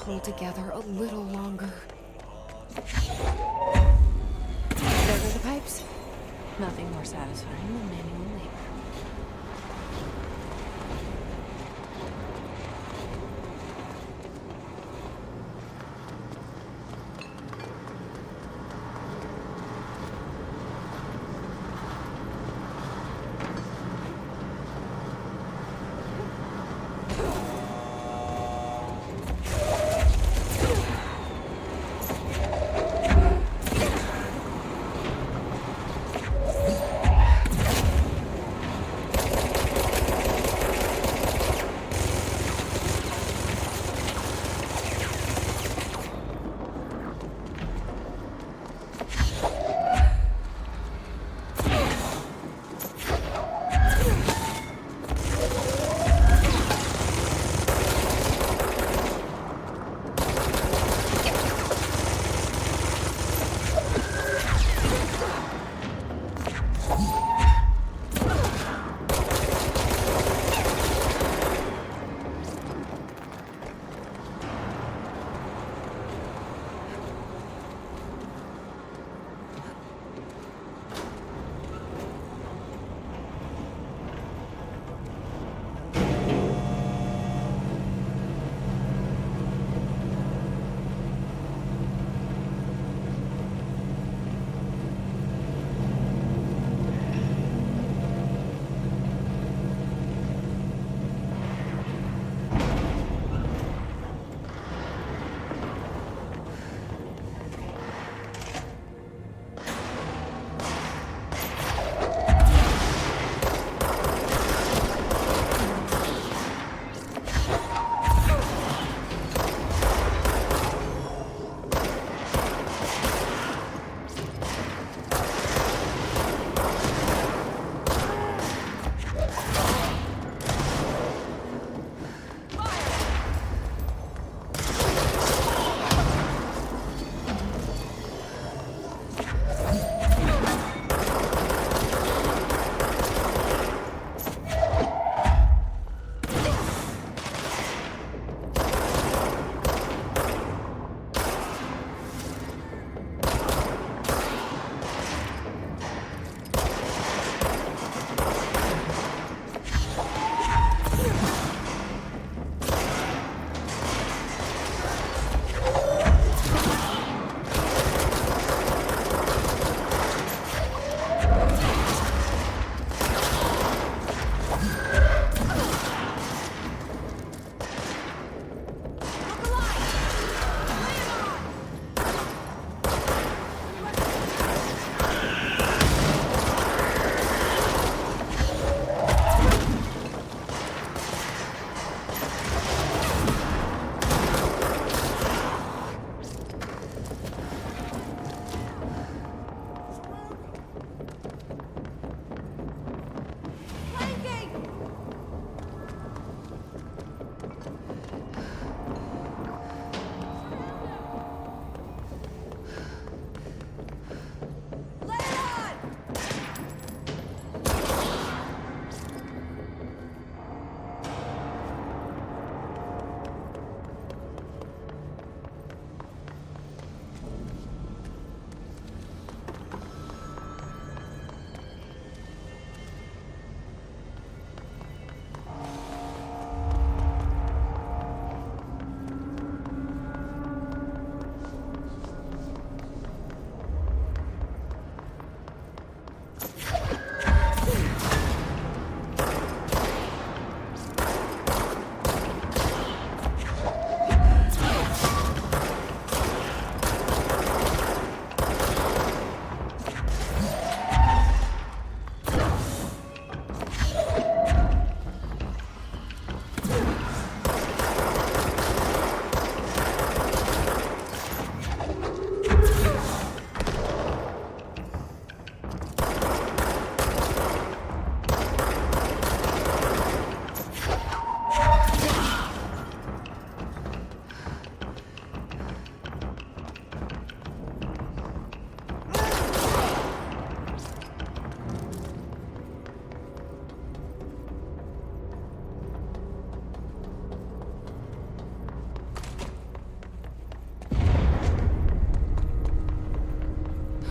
Hold together a little longer. There go the pipes. Nothing more satisfying than manual labor.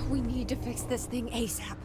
We need to fix this thing ASAP.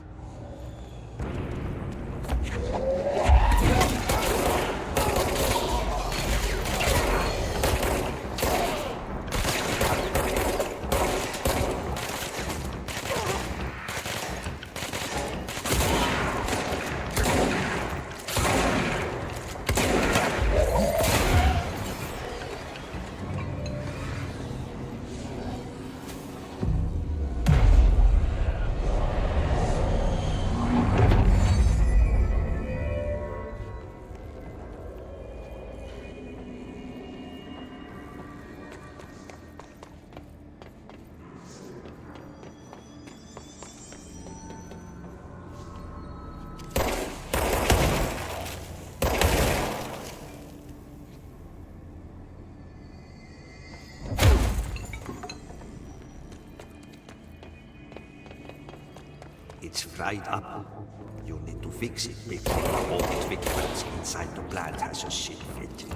It's fried up. You need to fix it before the old victims inside the plant has a shit fit.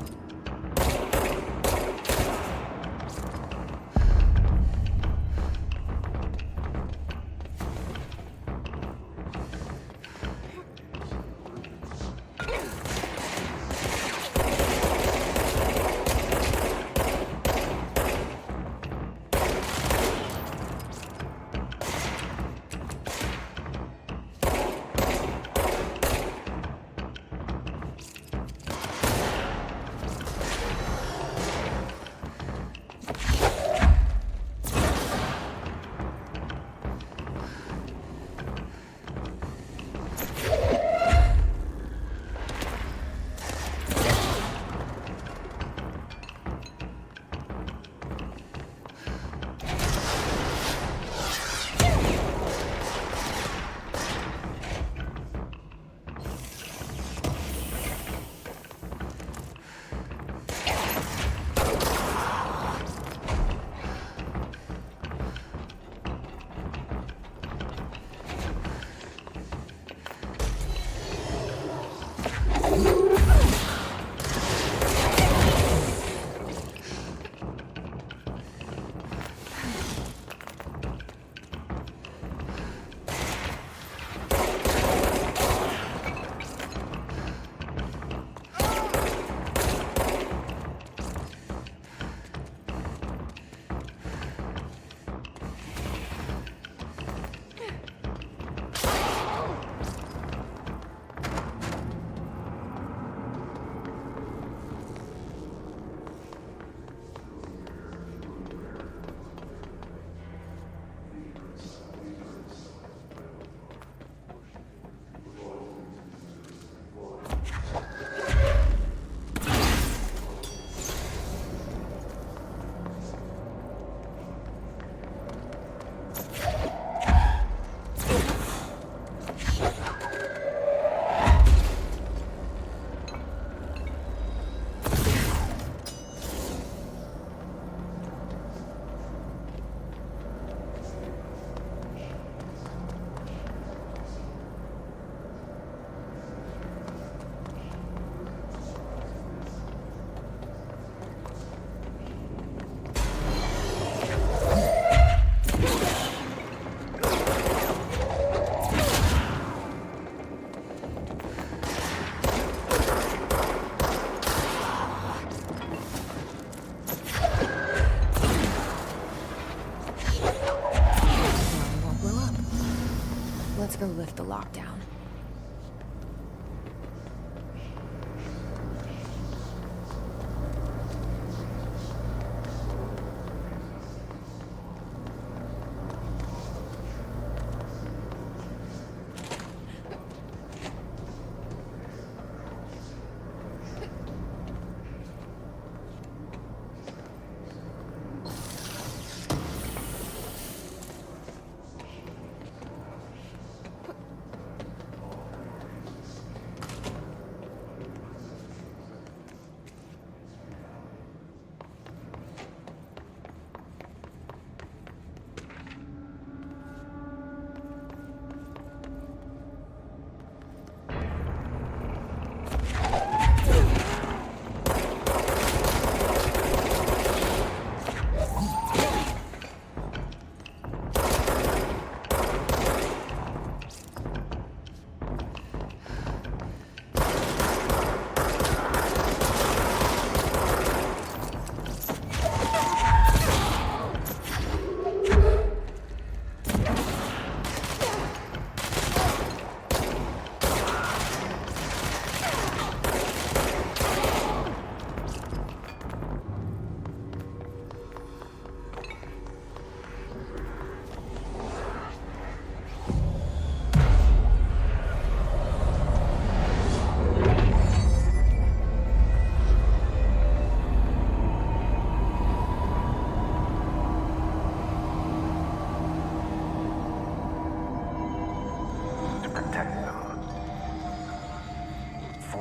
Let's go lift the lockdown.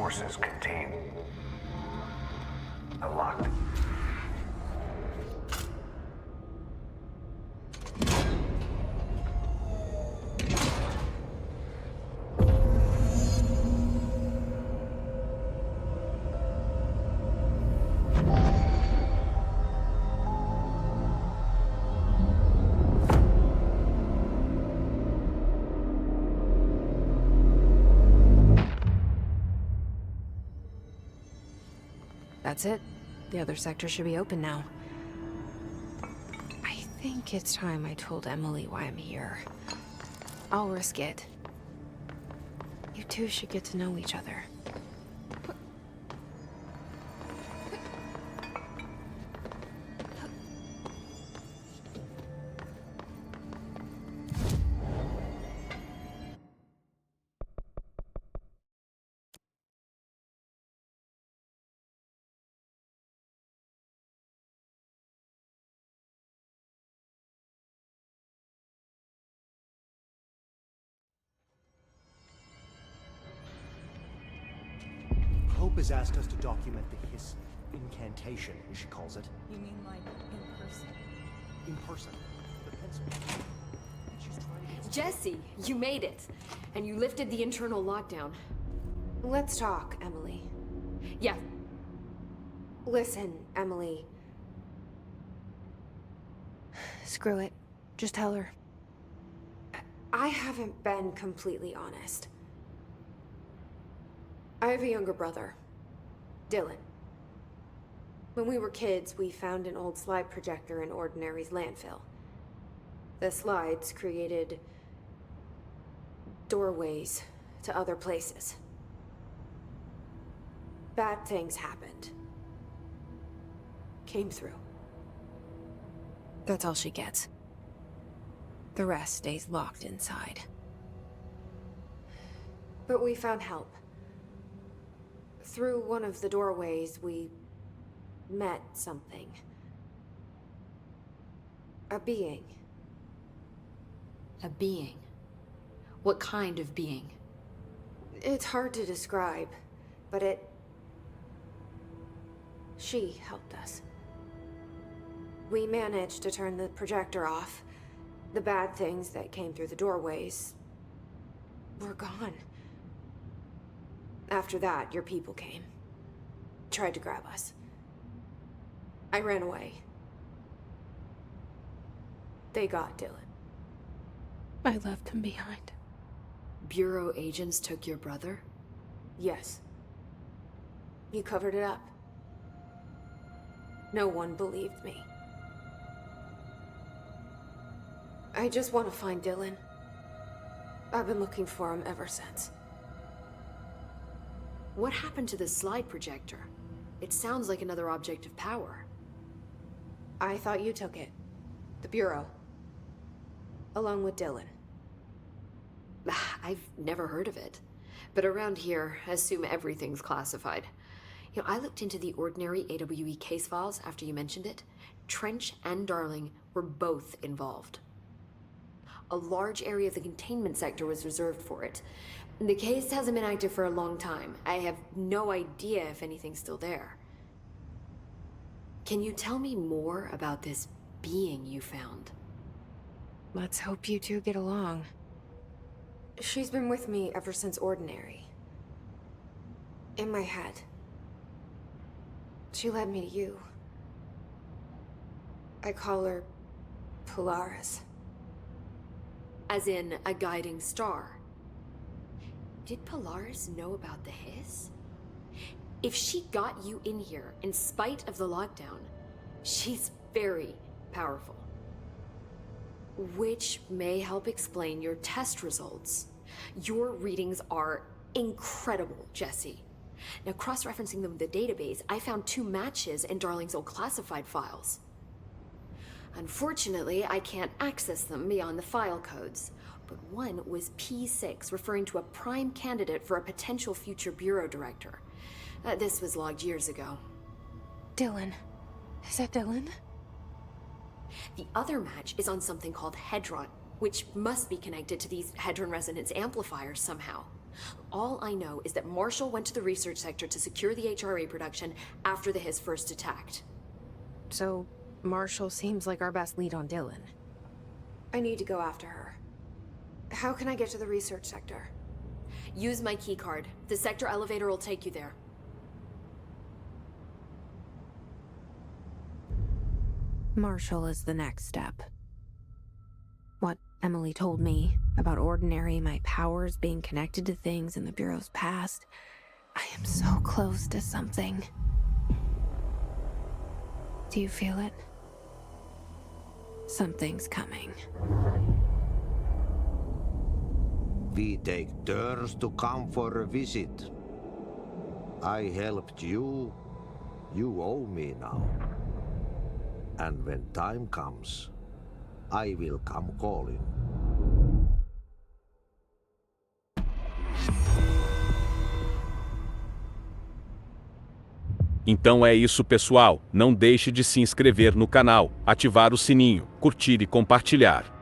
sources contain a locked. That's it. The other sector should be open now. I think it's time I told Emily why I'm here. I'll risk it. You two should get to know each other. Hope has asked us to document the hiss incantation, as she calls it. You mean like in person? In person. The pencil. She's trying to get... Jesse, you made it. And you lifted the internal lockdown. Let's talk, Emily. Yeah. Listen, Emily. Screw it. Just tell her. I haven't been completely honest. I have a younger brother, Dylan. When we were kids, we found an old slide projector in Ordinary's landfill. The slides created doorways to other places. Bad things happened. Came through. That's all she gets. The rest stays locked inside. But we found help. Through one of the doorways, we met something. A being. A being? What kind of being? It's hard to describe, but she helped us. We managed to turn the projector off. The bad things that came through the doorways were gone. After that, your people came. Tried to grab us. I ran away. They got Dylan. I left him behind. Bureau agents took your brother? Yes. You covered it up. No one believed me. I just want to find Dylan. I've been looking for him ever since. What happened to the slide projector? It sounds like another object of power. I thought you took it. The Bureau. Along with Dylan. I've never heard of it. But around here, I assume everything's classified. You know, I looked into the Ordinary AWE case files after you mentioned it. Trench and Darling were both involved. A large area of the containment sector was reserved for it. The case hasn't been active for a long time. I have no idea if anything's still there. Can you tell me more about this being you found? Let's hope you two get along. She's been with me ever since Ordinary. In my head. She led me to you. I call her Polaris. As in a guiding star. Did Polaris know about the hiss? If she got you in here in spite of the lockdown, she's very powerful. Which may help explain your test results. Your readings are incredible, Jesse. Now, cross-referencing them with the database, I found 2 matches in Darling's old classified files. Unfortunately, I can't access them beyond the file codes. But one was P6, referring to a prime candidate for a potential future bureau director. This was logged years ago. Dylan. Is that Dylan? The other match is on something called Hedron, which must be connected to these Hedron resonance amplifiers somehow. All I know is that Marshall went to the research sector to secure the HRA production after the Hiss first attacked. So, Marshall seems like our best lead on Dylan. I need to go after her. How can I get to the research sector? Use my keycard. The sector elevator will take you there. Marshall is the next step. What Emily told me about Ordinary, my powers being connected to things in the Bureau's past, I am so close to something. Do you feel it? Something's coming. We take turns to come for a visit. I helped you. You owe me now. And when time comes, I will come calling. Então é isso, pessoal. Não deixe de se inscrever no canal, ativar o sininho, curtir e compartilhar.